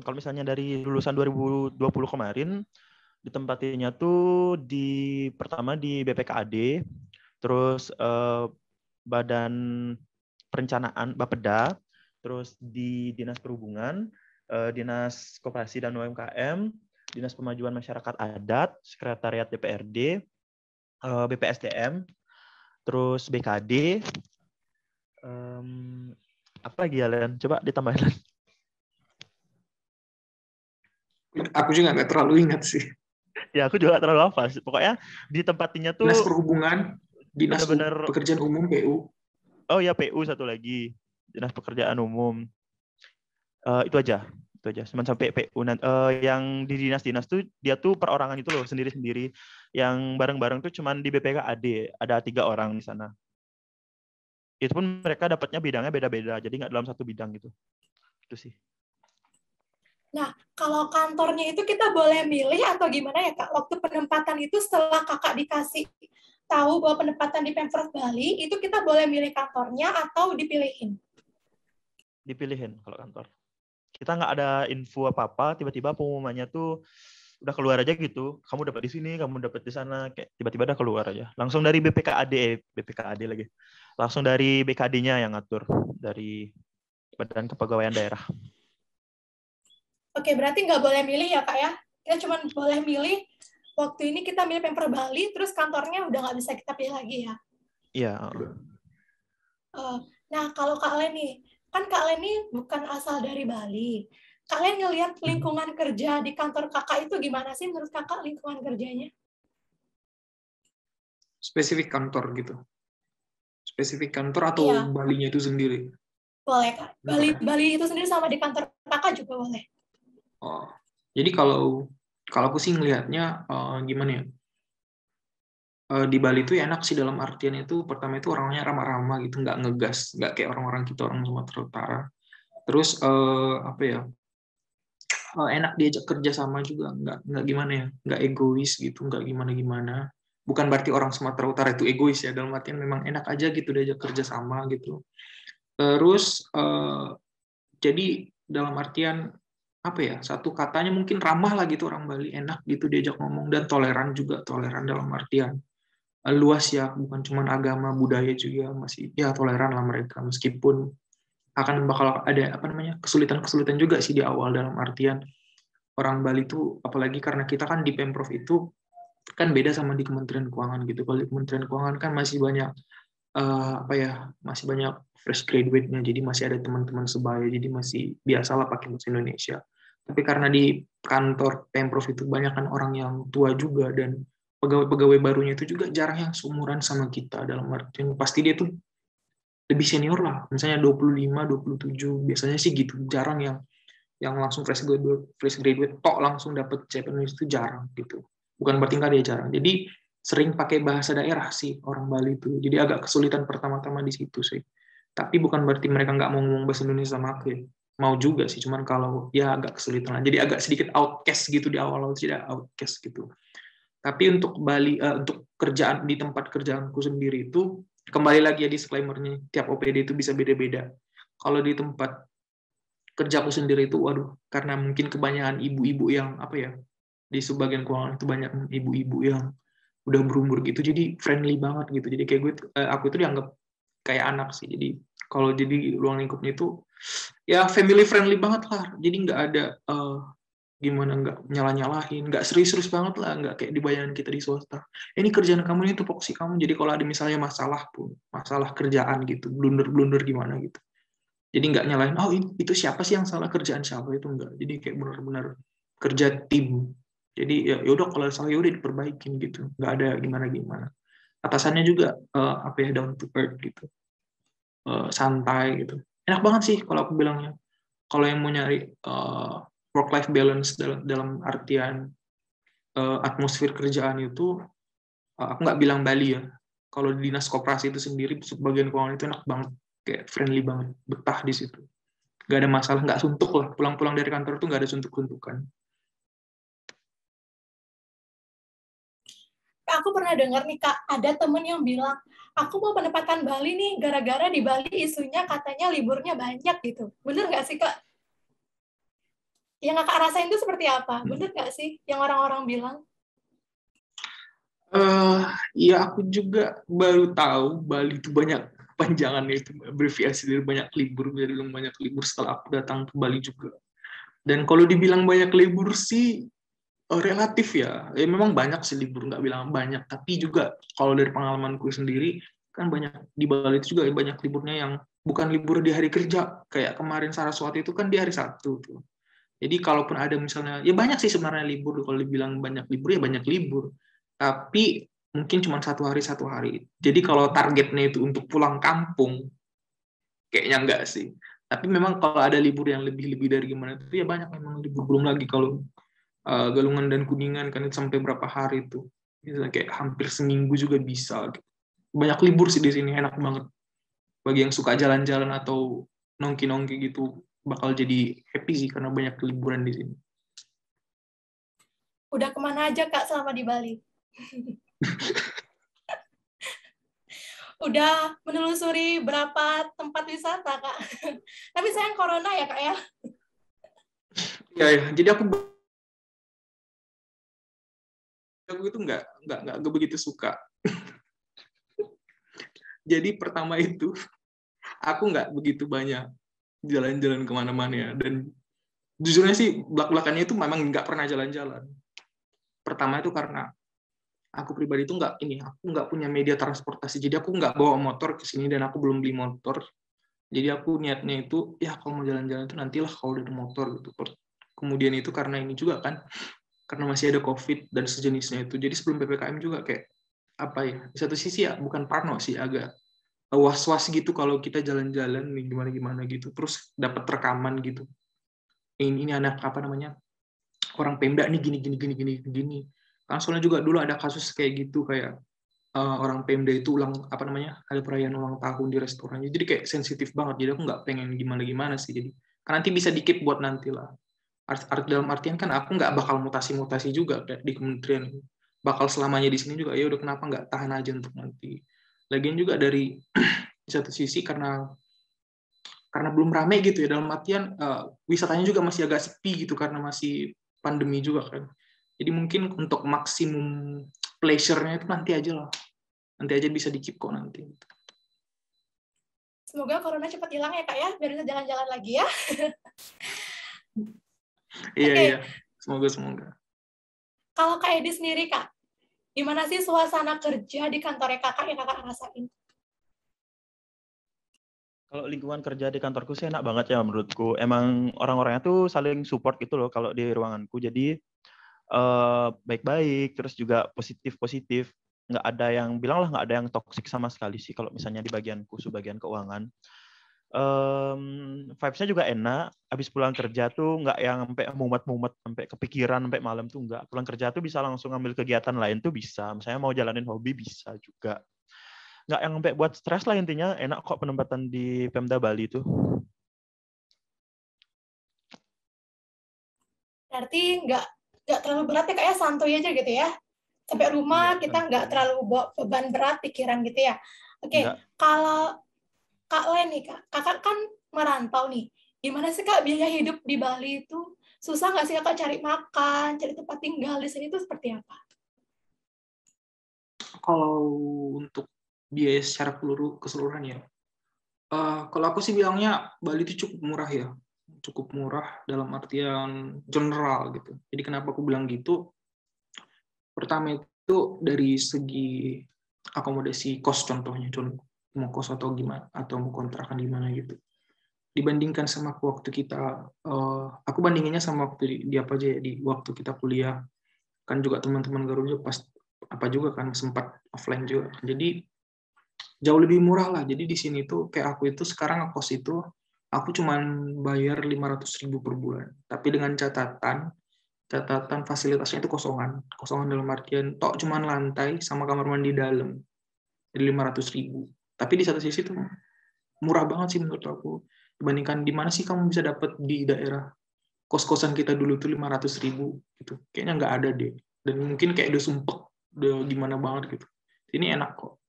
Kalau misalnya dari lulusan 2020 kemarin, ditempatinya tuh pertama di BPKAD, terus Badan Perencanaan Bapeda, terus di Dinas Perhubungan, Dinas Koperasi dan UMKM, Dinas Pemajuan Masyarakat Adat, Sekretariat DPRD, BPSDM, terus BKD, apa lagi ya Len? Coba ditambahin. Aku juga nggak terlalu ingat sih. Ya aku juga terlalu hafal. Pokoknya ditempatinya tuh Dinas Perhubungan, Dinas bener-bener. Pekerjaan Umum PU. Oh ya PU satu lagi, Dinas Pekerjaan Umum. Itu aja. Cuman sampai PU. Yang di dinas-dinas tuh dia tuh perorangan itu loh sendiri-sendiri. Yang bareng-bareng tuh cuman di BPKAD ada 3 orang di sana. Itu pun mereka dapatnya bidangnya beda-beda, jadi nggak dalam satu bidang gitu. Itu sih. Nah, kalau kantornya itu kita boleh milih atau gimana ya, Kak? Waktu penempatan itu setelah Kakak dikasih tahu bahwa penempatan di Pemprov Bali, itu kita boleh milih kantornya atau dipilihin? Dipilihin kalau kantor. Kita nggak ada info apa-apa, tiba-tiba pengumumannya tuh udah keluar aja gitu. Kamu dapat di sini, kamu dapat di sana, kayak tiba-tiba udah keluar aja. Langsung dari BPKAD lagi. Langsung dari BKD-nya yang ngatur, dari Badan Kepegawaian Daerah. Oke, berarti nggak boleh milih ya, Kak ya? Kita cuma boleh milih, waktu ini kita milih Pemprov Bali, terus kantornya udah nggak bisa kita pilih lagi ya? Iya. Nah, kalau Kak Len nih, kan Kak Len nih bukan asal dari Bali. Kak Len ngelihat lingkungan kerja di kantor Kakak itu gimana sih menurut Kakak lingkungan kerjanya? Spesifik kantor gitu. Spesifik kantor atau Iya. Balinya itu sendiri? Boleh, Kak. Bali itu sendiri sama di kantor Kakak juga boleh. Oh, jadi kalau aku sih ngelihatnya gimana ya? Di Bali itu enak sih dalam artian itu pertama itu orangnya ramah-ramah gitu, nggak ngegas, nggak kayak orang-orang kita orang Sumatera Utara. Terus apa ya? Enak diajak kerja sama juga, nggak gimana ya? Nggak egois gitu, nggak gimana-gimana. Bukan berarti orang Sumatera Utara itu egois ya, dalam artian memang enak aja gitu diajak kerja sama gitu. Terus jadi dalam artian apa ya, satu katanya mungkin ramah lah gitu, orang Bali enak gitu diajak ngomong, dan toleran juga, toleran dalam artian luas ya, bukan cuma agama, budaya juga masih ya toleran lah mereka, meskipun akan bakal ada apa namanya kesulitan-kesulitan juga sih di awal, dalam artian orang Bali itu apalagi karena kita kan di Pemprov itu kan beda sama di Kementerian Keuangan gitu. Kalau di Kementerian Keuangan kan masih banyak apa ya, masih banyak fresh graduate-nya, jadi masih ada teman-teman sebaya, jadi masih biasalah pakai bahasa Indonesia. Tapi karena di kantor Pemprov itu banyak kan orang yang tua juga, dan pegawai-pegawai barunya itu juga jarang yang seumuran sama kita, dalam artian pasti dia tuh lebih senior lah, misalnya 25, 27, biasanya sih gitu, jarang yang langsung fresh graduate tok langsung dapat Japanese itu jarang gitu. Bukan berarti nggak, dia jarang. Jadi sering pakai bahasa daerah sih orang Bali itu. Jadi agak kesulitan pertama-tama di situ sih. Tapi bukan berarti mereka nggak mau ngomong bahasa Indonesia sama aku ya. Mau juga sih, cuman kalau ya agak kesulitan lah. Jadi agak sedikit outcast gitu di awal-awal, tidak outcast gitu. Tapi untuk Bali, untuk kerjaan di tempat kerjaanku sendiri itu, kembali lagi ya disclaimer-nya, tiap OPD itu bisa beda-beda. Kalau di tempat kerjaku sendiri itu, waduh, karena mungkin kebanyakan ibu-ibu yang apa ya, di sebagian keuangan itu banyak ibu-ibu yang udah berumur gitu, jadi friendly banget gitu. Jadi kayak aku itu dianggap kayak anak sih. Jadi kalau jadi ruang lingkupnya itu ya family friendly banget lah. Jadi nggak ada gimana, nggak nyalah-nyalahin, nggak serius-serius banget lah, nggak kayak di bayangan kita di swasta. Ini kerjaan kamu, ini tupoksi kamu. Jadi kalau ada misalnya masalah pun, masalah kerjaan gitu, blunder-blunder gimana gitu, jadi nggak nyalain, oh itu siapa sih yang salah, kerjaan siapa, itu enggak. Jadi kayak benar-benar kerja tim. Jadi ya udah kalau salah ya udah diperbaikin gitu. Nggak ada gimana-gimana. Atasannya juga apa ya, down to earth gitu. Santai gitu. Enak banget sih kalau aku bilangnya. Kalau yang mau nyari work life balance dalam artian atmosfer kerjaan itu, aku nggak bilang Bali ya. Kalau di dinas koperasi itu sendiri, bagian keuangan itu enak banget, kayak friendly banget, betah di situ. Nggak ada masalah, nggak suntuk lah. Pulang-pulang dari kantor tuh nggak ada suntuk-suntukan. Aku pernah dengar nih, Kak, ada temen yang bilang, aku mau penempatan Bali nih, gara-gara di Bali isunya katanya liburnya banyak gitu. Bener nggak sih, Kak? Yang Kakak rasain itu seperti apa? Bener nggak sih yang orang-orang bilang? Ya aku juga baru tahu Bali itu banyak panjangannya, itu abreviasi dari banyak libur, jadi banyak libur setelah aku datang ke Bali juga. Dan kalau dibilang banyak libur sih relatif ya. Ya memang banyak sih libur, nggak bilang banyak, tapi juga kalau dari pengalamanku sendiri kan banyak di Bali itu juga banyak liburnya yang bukan libur di hari kerja, kayak kemarin Saraswati itu kan di hari Sabtu tuh. Jadi kalaupun ada misalnya, ya banyak sih sebenarnya libur, kalau dibilang banyak libur ya banyak libur, tapi mungkin cuma satu hari. Jadi kalau targetnya itu untuk pulang kampung, kayaknya enggak sih. Tapi memang kalau ada libur yang lebih dari gimana itu ya banyak memang libur. Belum lagi kalau Galungan dan Kuningan kan itu sampai berapa hari itu, misalnya kayak hampir seminggu juga bisa. Banyak libur sih di sini, enak banget. Bagi yang suka jalan-jalan atau nongki-nongki gitu, bakal jadi happy sih karena banyak liburan di sini. Udah kemana aja Kak selama di Bali? Udah menelusuri berapa tempat wisata Kak? Tapi sayang corona ya Kak ya? Ya, jadi aku itu nggak begitu suka. Jadi pertama itu aku nggak begitu banyak jalan-jalan kemana-mana ya. Dan jujurnya sih belak-belakannya itu memang nggak pernah jalan-jalan. Pertama itu karena aku pribadi itu aku nggak punya media transportasi. Jadi aku nggak bawa motor ke sini dan aku belum beli motor. Jadi aku niatnya itu ya kalau mau jalan-jalan itu nantilah kalau udah ada motor gitu. Kemudian itu karena ini juga kan, karena masih ada COVID dan sejenisnya itu. Jadi sebelum PPKM juga kayak apa ya? Di satu sisi ya bukan parno sih, agak was-was gitu kalau kita jalan-jalan nih gimana-gimana gitu. Terus dapat rekaman gitu. Ini anak apa namanya? Orang Pemda nih gini. Kan soalnya juga dulu ada kasus kayak gitu kayak orang Pemda itu ada perayaan ulang tahun di restoran. Jadi kayak sensitif banget. Jadi aku nggak pengen gimana-gimana sih. Jadi kan nanti bisa dikit buat nanti lah. Dalam artian kan aku nggak bakal mutasi-mutasi juga di kementerian. Bakal selamanya di sini juga. Ya udah kenapa nggak tahan aja untuk nanti. Lagian juga dari di satu sisi karena belum rame gitu ya, dalam artian wisatanya juga masih agak sepi gitu karena masih pandemi juga kan. Jadi mungkin untuk maksimum pleasure-nya itu nanti aja lah. Nanti aja bisa di-keep kok nanti. Semoga corona cepat hilang ya Kak ya, biar bisa jalan-jalan lagi ya. Iya. Semoga. Kalau Kak Edi sendiri Kak, gimana sih suasana kerja di kantornya Kakak yang Kakak rasain? Kalau lingkungan kerja di kantorku sih enak banget ya menurutku. Emang orang-orangnya tuh saling support gitu loh kalau di ruanganku. Jadi baik-baik, terus juga positif-positif. Nggak ada yang nggak ada yang toksik sama sekali sih kalau misalnya di bagian keuangan. Vibes-nya juga enak. Habis pulang kerja tuh nggak yang sampai mumet-mumet, sampai kepikiran sampai malam tuh nggak. Pulang kerja tuh bisa langsung ambil kegiatan lain tuh bisa. Misalnya mau jalanin hobi bisa juga. Nggak yang sampai buat stres lah intinya. Enak kok penempatan di Pemda Bali tuh. Berarti nggak terlalu berat ya Kak ya, santuy aja gitu ya. Sampai rumah Iya, kita nggak terlalu bawa beban berat pikiran gitu ya. Oke, nggak. kalau Kak Len nih Kak, Kakak kan merantau nih. Gimana sih Kak biaya hidup di Bali itu? Susah nggak sih Kakak cari makan, cari tempat tinggal di sini itu seperti apa? Kalau untuk biaya secara keseluruhan ya, kalau aku sih bilangnya Bali itu cukup murah ya. Cukup murah dalam artian general gitu. Jadi kenapa aku bilang gitu? Pertama itu dari segi akomodasi kos contohnya, mau kos atau gimana, atau mau kontrakan gimana gitu. Dibandingkan sama waktu kita, aku bandinginnya sama waktu di apa aja ya, di waktu kita kuliah, kan juga teman-teman Garuda pas apa juga kan sempat offline juga. Jadi jauh lebih murah lah. Jadi di sini tuh kayak aku itu sekarang ngekos itu aku cuman bayar 500.000 per bulan. Tapi dengan catatan fasilitasnya itu kosongan dalam artian cuman lantai sama kamar mandi dalam, jadi 500.000. Tapi di satu sisi tuh murah banget sih menurut aku dibandingkan di mana sih kamu bisa dapat di daerah kos-kosan kita dulu tuh 500.000 gitu, kayaknya nggak ada deh, dan mungkin kayak udah sumpek udah gimana banget gitu. Ini enak kok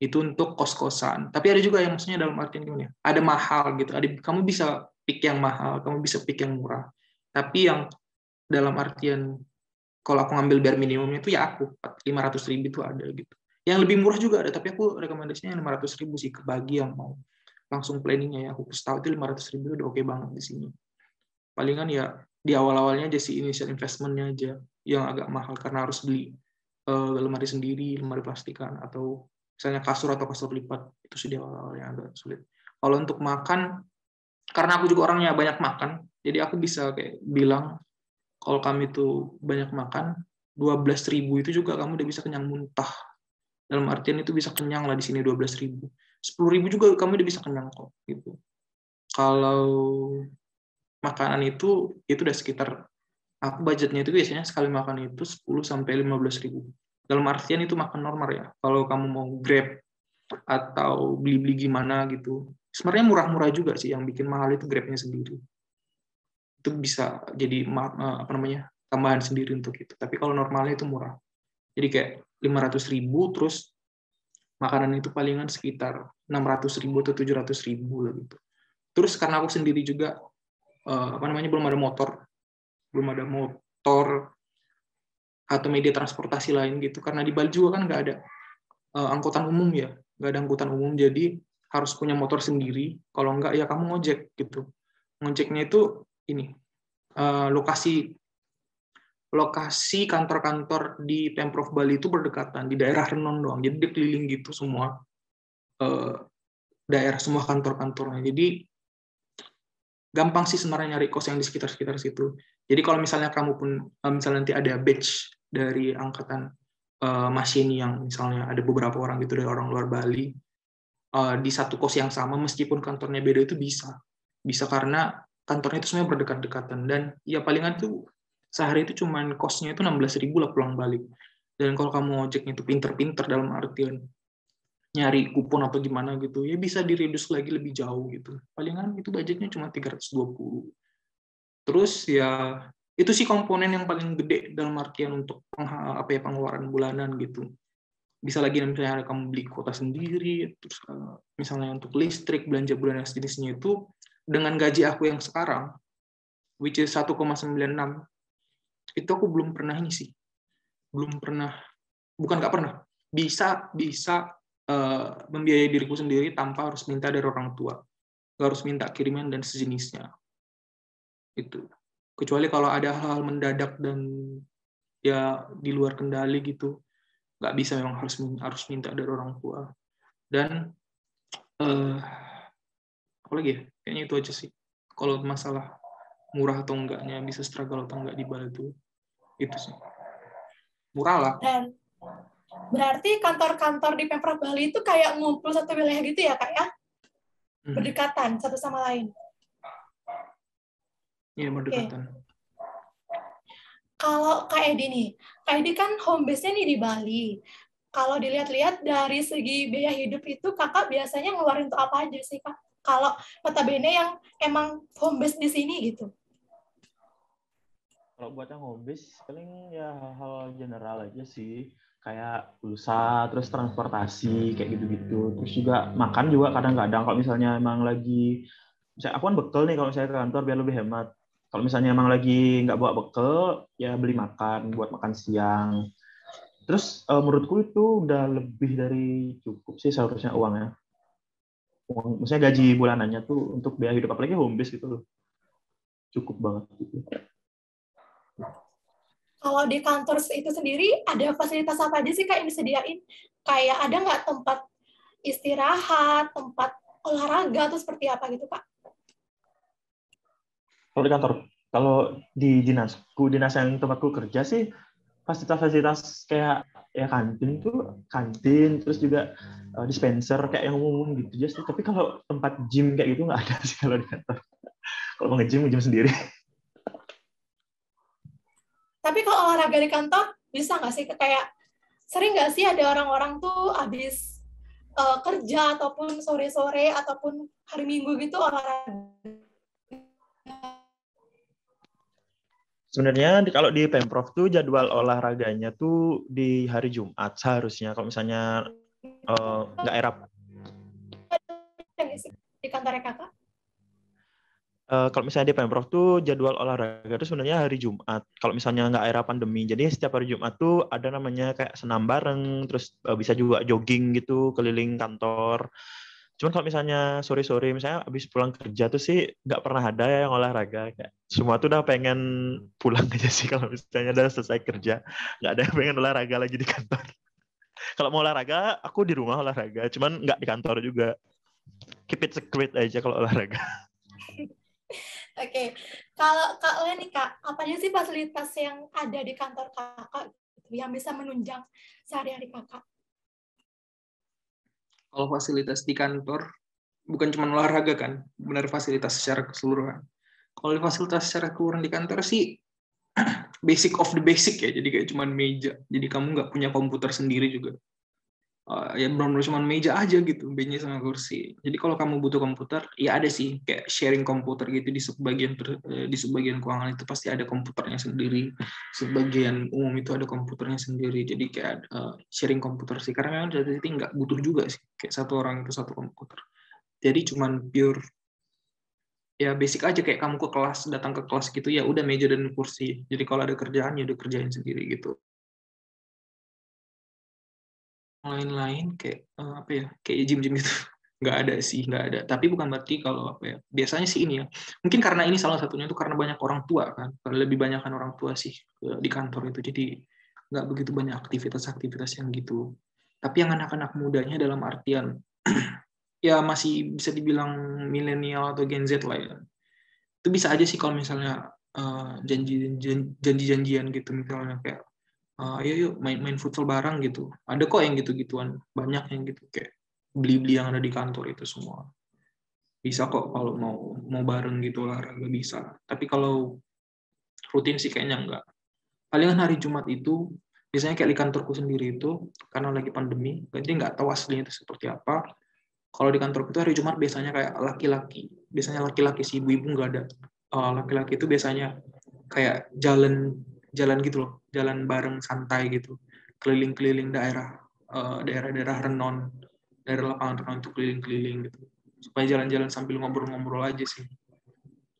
itu untuk kos-kosan, tapi ada juga yang maksudnya dalam artian gimana ya, ada mahal gitu, kamu bisa pick yang mahal, kamu bisa pick yang murah, tapi yang dalam artian kalau aku ngambil bare minimumnya itu ya aku 500.000 itu ada gitu. Yang lebih murah juga ada, tapi aku rekomendasinya 500.000 sih ke bagi yang mau langsung planningnya ya. Aku tahu itu 500.000 udah oke banget di sini. Palingan ya di awal-awalnya aja sih initial investmentnya aja yang agak mahal karena harus beli lemari sendiri, lemari plastikan, atau misalnya kasur atau kasur lipat, itu sih di awal-awalnya agak sulit. Kalau untuk makan, karena aku juga orangnya banyak makan, jadi aku bisa kayak bilang kalau kami itu banyak makan, 12.000 itu juga kamu udah bisa kenyang muntah. Dalam artian itu bisa kenyang lah di sini 12.000. 10.000 juga kamu udah bisa kenyang kok gitu. Kalau makanan itu udah sekitar, aku budgetnya itu biasanya sekali makan itu 10 sampai 15.000. Dalam artian itu makan normal ya. Kalau kamu mau Grab atau beli-beli gimana gitu, sebenarnya murah-murah juga sih, yang bikin mahal itu Grab-nya sendiri. Itu bisa jadi tambahan sendiri untuk itu. Tapi kalau normalnya itu murah. Jadi kayak 500.000, terus makanan itu palingan sekitar 600.000 atau 700.000 gitu. Terus karena aku sendiri juga belum ada motor atau media transportasi lain gitu. Karena di Bali juga kan nggak ada angkutan umum ya, nggak ada angkutan umum, jadi harus punya motor sendiri. Kalau nggak ya kamu ngojek gitu. Ngojeknya itu ini lokasi kantor-kantor di Pemprov Bali itu berdekatan di daerah Renon doang. Jadi dia keliling gitu semua daerah, semua kantor-kantornya. Jadi gampang sih sebenarnya nyari kos yang di sekitar-sekitar situ. Jadi kalau misalnya kamu pun misalnya nanti ada batch dari angkatan Masini yang misalnya ada beberapa orang gitu dari orang luar Bali di satu kos yang sama meskipun kantornya beda, itu bisa karena kantornya itu semuanya berdekatan-dekatan, dan ya palingan tuh sehari itu cuman kosnya itu 16.000 lah pulang balik. Dan kalau kamu ojeknya itu pinter-pinter dalam artian nyari kupon atau gimana gitu, ya bisa diredus lagi lebih jauh gitu. Palingan itu budgetnya cuma 320. Terus ya itu sih komponen yang paling gede dalam artian untuk pengeluaran bulanan gitu. Bisa lagi misalnya kamu beli kuota sendiri, terus misalnya untuk listrik, belanja bulanan sejenisnya itu dengan gaji aku yang sekarang, which is 1,96, itu aku belum pernah ini sih. Bukan nggak pernah. Bisa membiayai diriku sendiri tanpa harus minta dari orang tua. Nggak harus minta kiriman dan sejenisnya. Itu. Kecuali kalau ada hal-hal mendadak dan ya di luar kendali gitu, nggak bisa, memang harus minta dari orang tua. Dan apa lagi ya, kayaknya itu aja sih. Kalau masalah murah atau enggaknya, bisa struggle atau enggak di Bali itu sih. Murah lah. Dan berarti kantor-kantor di Pemprov Bali itu kayak ngumpul satu wilayah gitu ya, Kak ya? Berdekatan satu sama lain. Iya, berdekatan. Kalau Kak Edi nih, Kak Edi kan home base-nya nih di Bali. Kalau dilihat-lihat dari segi biaya hidup itu, Kakak biasanya ngeluarin untuk apa aja sih, Kak? Kalau notabene yang emang home base di sini gitu. Kalau buat yang home base, paling ya hal-hal general aja sih. Kayak pulsa, terus transportasi, kayak gitu-gitu. Terus juga makan juga kadang-kadang. Kalau misalnya emang lagi, misalnya aku kan bekal nih kalau saya ke kantor biar lebih hemat. Kalau misalnya emang lagi nggak bawa bekal, ya beli makan buat makan siang. Terus menurutku itu udah lebih dari cukup sih seharusnya uangnya. Maksudnya gaji bulanannya tuh untuk biaya hidup, apalagi home base gitu loh. Cukup banget gitu. Kalau di kantor itu sendiri, ada fasilitas apa aja sih Kak yang disediain? Kayak ada nggak tempat istirahat, tempat olahraga, atau seperti apa gitu Kak? Kalau di kantor, kalau di dinas yang tempatku kerja sih, fasilitas-fasilitas kayak ya kantin, terus juga dispenser kayak yang umum gitu aja sih. Tapi kalau tempat gym kayak gitu nggak ada sih kalau di kantor. Kalau mau nge-gym sendiri. Tapi kalau olahraga di kantor, bisa nggak sih? Kayak sering nggak sih ada orang-orang tuh habis kerja ataupun sore-sore ataupun hari Minggu gitu olahraga? Sebenarnya kalau di Pemprov tuh jadwal olahraganya tuh di hari Jumat seharusnya. Kalau misalnya nggak erap. Di kantornya Kakak? Kalau misalnya di Pemprov tuh jadwal olahraga itu sebenarnya hari Jumat. Kalau misalnya nggak era pandemi, jadi setiap hari Jumat tuh ada namanya kayak senam bareng, terus bisa juga jogging gitu keliling kantor. Cuman kalau misalnya sore-sore, misalnya habis pulang kerja tuh sih nggak pernah ada yang olahraga. Kayak semua tuh udah pengen pulang aja sih kalau misalnya udah selesai kerja. Nggak ada yang pengen olahraga lagi di kantor. Kalau mau olahraga, aku di rumah olahraga. Cuman nggak di kantor juga. Keep it secret aja kalau olahraga. Oke, kalau Kak Len nih Kak, apa aja sih fasilitas yang ada di kantor Kakak yang bisa menunjang sehari-hari Kakak? Kalau fasilitas di kantor, bukan cuma olahraga kan, benar fasilitas secara keseluruhan. Kalau fasilitas secara keseluruhan di kantor sih, basic of the basic ya, jadi kayak cuma meja. Jadi kamu nggak punya komputer sendiri juga. ya benar-benar cuma meja aja gitu, bench sama kursi. Jadi kalau kamu butuh komputer, ya ada sih kayak sharing komputer gitu di sebagian keuangan itu pasti ada komputernya sendiri. Sebagian umum itu ada komputernya sendiri. Jadi kayak sharing komputer sih. Karena memang jadi nggak butuh juga sih kayak satu orang itu satu komputer. Jadi cuman pure ya basic aja kayak kamu ke kelas, datang ke kelas gitu ya udah meja dan kursi. Jadi kalau ada kerjaan ya udah kerjain sendiri gitu. Lain-lain kayak apa ya, kayak gym-gym gitu nggak ada sih, nggak ada. Tapi bukan berarti kalau apa ya, biasanya sih ini ya, mungkin karena ini salah satunya itu karena banyak orang tua kan, lebih banyak kan orang tua sih di kantor itu, jadi nggak begitu banyak aktivitas-aktivitas yang gitu. Tapi yang anak-anak mudanya dalam artian ya masih bisa dibilang milenial atau Gen Z lah ya, itu bisa aja sih kalau misalnya janji-janjian gitu, misalnya kayak ayo yuk main futsal bareng gitu. Ada kok yang gitu-gituan, banyak yang gitu kayak beli-beli yang ada di kantor itu semua. Bisa kok kalau mau bareng gitu olahraga bisa. Tapi kalau rutin sih kayaknya enggak. Palingan hari Jumat itu biasanya kayak di kantorku sendiri itu karena lagi pandemi, jadi nggak tahu aslinya itu seperti apa. Kalau di kantorku itu hari Jumat biasanya kayak laki-laki, biasanya laki-laki sih, ibu-ibu nggak ada. Laki-laki itu biasanya kayak jalan gitu loh, jalan bareng santai gitu, keliling-keliling daerah-daerah renon, daerah lapangan renon itu keliling-keliling gitu, supaya jalan-jalan sambil ngobrol-ngobrol aja sih.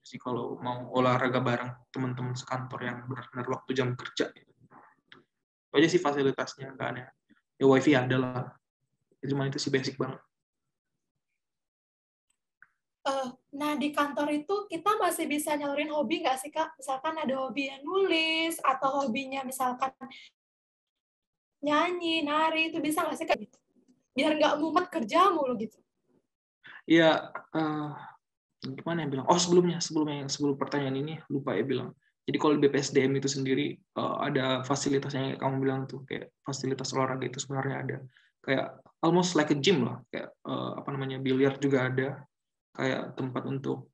Jadi kalau mau olahraga bareng teman-teman sekantor yang benar-benar waktu jam kerja, itu aja sih fasilitasnya, nggak aneh. Ya wifi ada lah, cuma itu sih basic banget. Nah, di kantor itu kita masih bisa nyalurin hobi nggak sih, Kak? Misalkan ada hobi yang nulis, atau hobinya misalkan nyanyi, nari, itu bisa nggak sih, Kak? Gitu. Biar nggak mumet kerja mulu gitu. Iya, gimana yang bilang? Oh, sebelum pertanyaan ini, lupa ya bilang. Jadi kalau di BPSDM itu sendiri, ada fasilitasnya yang kamu bilang tuh, kayak fasilitas olahraga itu sebenarnya ada. Kayak almost like a gym lah, kayak biliar juga ada, kayak tempat untuk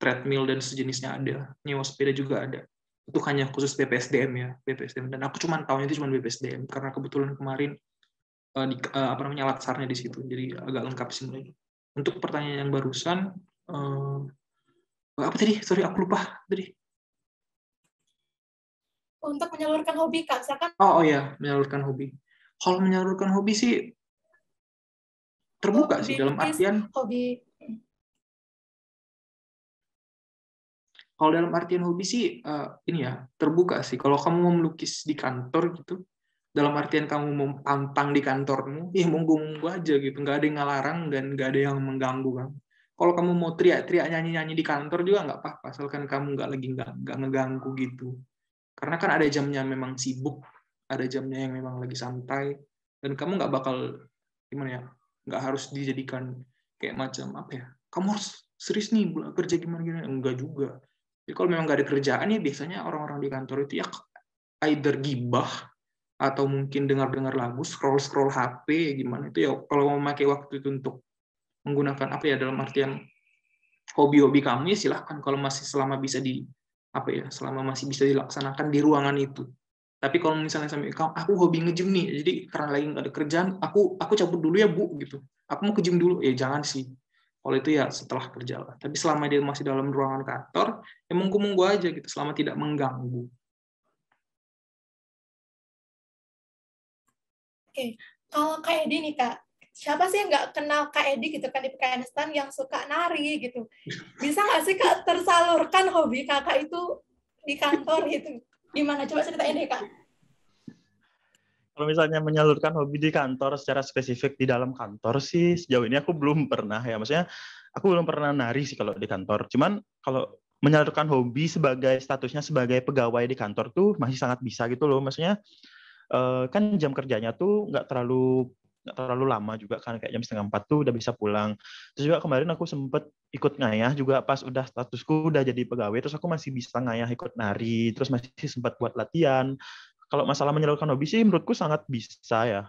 treadmill dan sejenisnya ada, nyewa sepeda juga ada. Itu hanya khusus BPSDM ya, BPSDM. Dan aku cuma tahu itu cuma BPSDM karena kebetulan kemarin latsarnya di situ, jadi agak lengkap sih mereka. Untuk pertanyaan yang barusan, apa tadi? Sorry, aku lupa tadi. Untuk menyalurkan hobi, Kak, misalkan. Oh ya, menyalurkan hobi. Kalau menyalurkan hobi sih terbuka sih dalam artian. Hobi. Kalau dalam artian hobi sih ini ya, terbuka sih. Kalau kamu mau melukis di kantor gitu, dalam artian kamu mau tampang di kantormu, ya monggo-monggo aja gitu. Nggak ada yang ngelarang dan nggak ada yang mengganggu kan. Kalau kamu mau teriak-teriak nyanyi-nyanyi di kantor juga nggak apa-apa, asalkan kamu nggak ngeganggu gitu. Karena kan ada jamnya memang sibuk, ada jamnya yang memang lagi santai, dan kamu nggak bakal gimana ya, nggak harus dijadikan kayak macam apa ya, kamu harus serius nih kerja gimana, enggak juga. Jadi kalau memang nggak ada kerjaan ya biasanya orang-orang di kantor itu ya either gibah atau mungkin dengar lagu, scroll HP gimana itu ya. Kalau mau memakai waktu itu untuk menggunakan apa ya, dalam artian hobi-hobi kamu ya silahkan, kalau masih selama masih bisa dilaksanakan di ruangan itu. Tapi kalau misalnya sampai aku hobi nge-gym nih, jadi karena lagi nggak ada kerjaan, aku cabut dulu ya Bu gitu. Aku mau ke gym dulu, ya jangan sih. Kalau itu ya setelah kerja lah. Tapi selama dia masih dalam ruangan kantor, ya monggo-monggo aja gitu, selama tidak mengganggu. Oke, kalau Kak Edi nih, Kak, siapa sih yang nggak kenal Kak Edi gitu kan di PKN yang suka nari gitu? Bisa nggak sih Kak tersalurkan hobi Kakak itu di kantor gitu? Gimana? Coba ceritain deh, Kak. Kalau misalnya menyalurkan hobi di kantor secara spesifik di dalam kantor sih sejauh ini aku belum pernah ya. Maksudnya aku belum pernah nari sih kalau di kantor. Cuman kalau menyalurkan hobi sebagai statusnya sebagai pegawai di kantor tuh masih sangat bisa gitu loh. Maksudnya kan jam kerjanya tuh nggak terlalu lama juga kan, kayak jam 3:30 tuh udah bisa pulang. Terus juga kemarin aku sempet ikut ngayah juga pas udah statusku udah jadi pegawai, terus aku masih bisa ngayah ikut nari, terus masih sempat buat latihan. Kalau masalah menyalurkan hobi sih menurutku sangat bisa ya.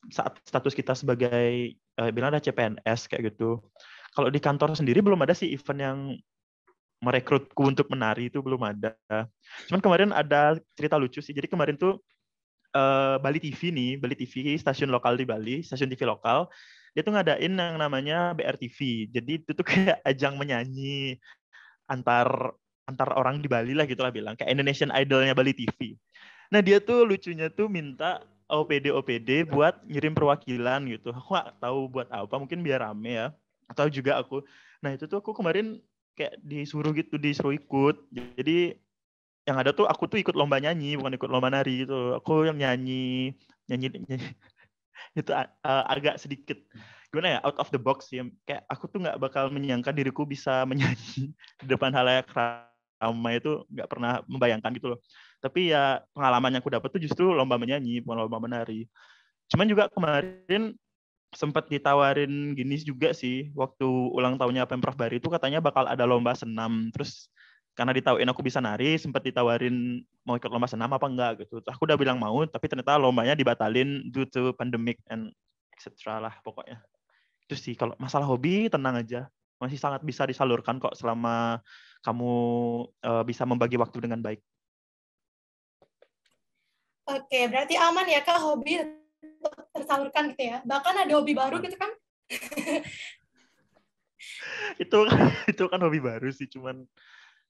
Saat status kita sebagai bilang ada CPNS kayak gitu. Kalau di kantor sendiri belum ada sih event yang merekrutku untuk menari, itu belum ada. Cuman kemarin ada cerita lucu sih. Jadi kemarin tuh Bali TV nih, Bali TV, stasiun lokal di Bali, stasiun TV lokal, dia tuh ngadain yang namanya BRTV. Jadi itu tuh kayak ajang menyanyi antar orang di Bali lah gitulah bilang, kayak Indonesian Idol-nya Bali TV. Nah dia tuh lucunya tuh minta OPD buat ngirim perwakilan gitu. Aku nggak tahu buat apa, mungkin biar rame ya. Atau juga aku. Nah itu tuh aku kemarin kayak disuruh ikut. Jadi yang ada tuh aku tuh ikut lomba nyanyi, bukan ikut lomba nari gitu. Aku yang nyanyi itu agak sedikit gimana ya, out of the box ya. Kayak aku tuh nggak bakal menyangka diriku bisa menyanyi di depan halayak ramai, itu nggak pernah membayangkan gitu loh. Tapi ya pengalaman yang aku dapat tuh justru lomba menyanyi, bukan lomba menari. Cuman juga kemarin sempat ditawarin gini juga sih, waktu ulang tahunnya Pemprov Bali itu katanya bakal ada lomba senam. Terus karena ditauin aku bisa nari, sempat ditawarin mau ikut lomba senam apa enggak gitu. Terus aku udah bilang mau, tapi ternyata lombanya dibatalin due to pandemic and etc. lah pokoknya. Itu sih, kalau masalah hobi tenang aja. Masih sangat bisa disalurkan kok selama kamu bisa membagi waktu dengan baik. Oke, berarti aman ya Kak, hobi tersalurkan gitu ya. Bahkan ada hobi baru gitu kan? itu kan hobi baru sih, cuman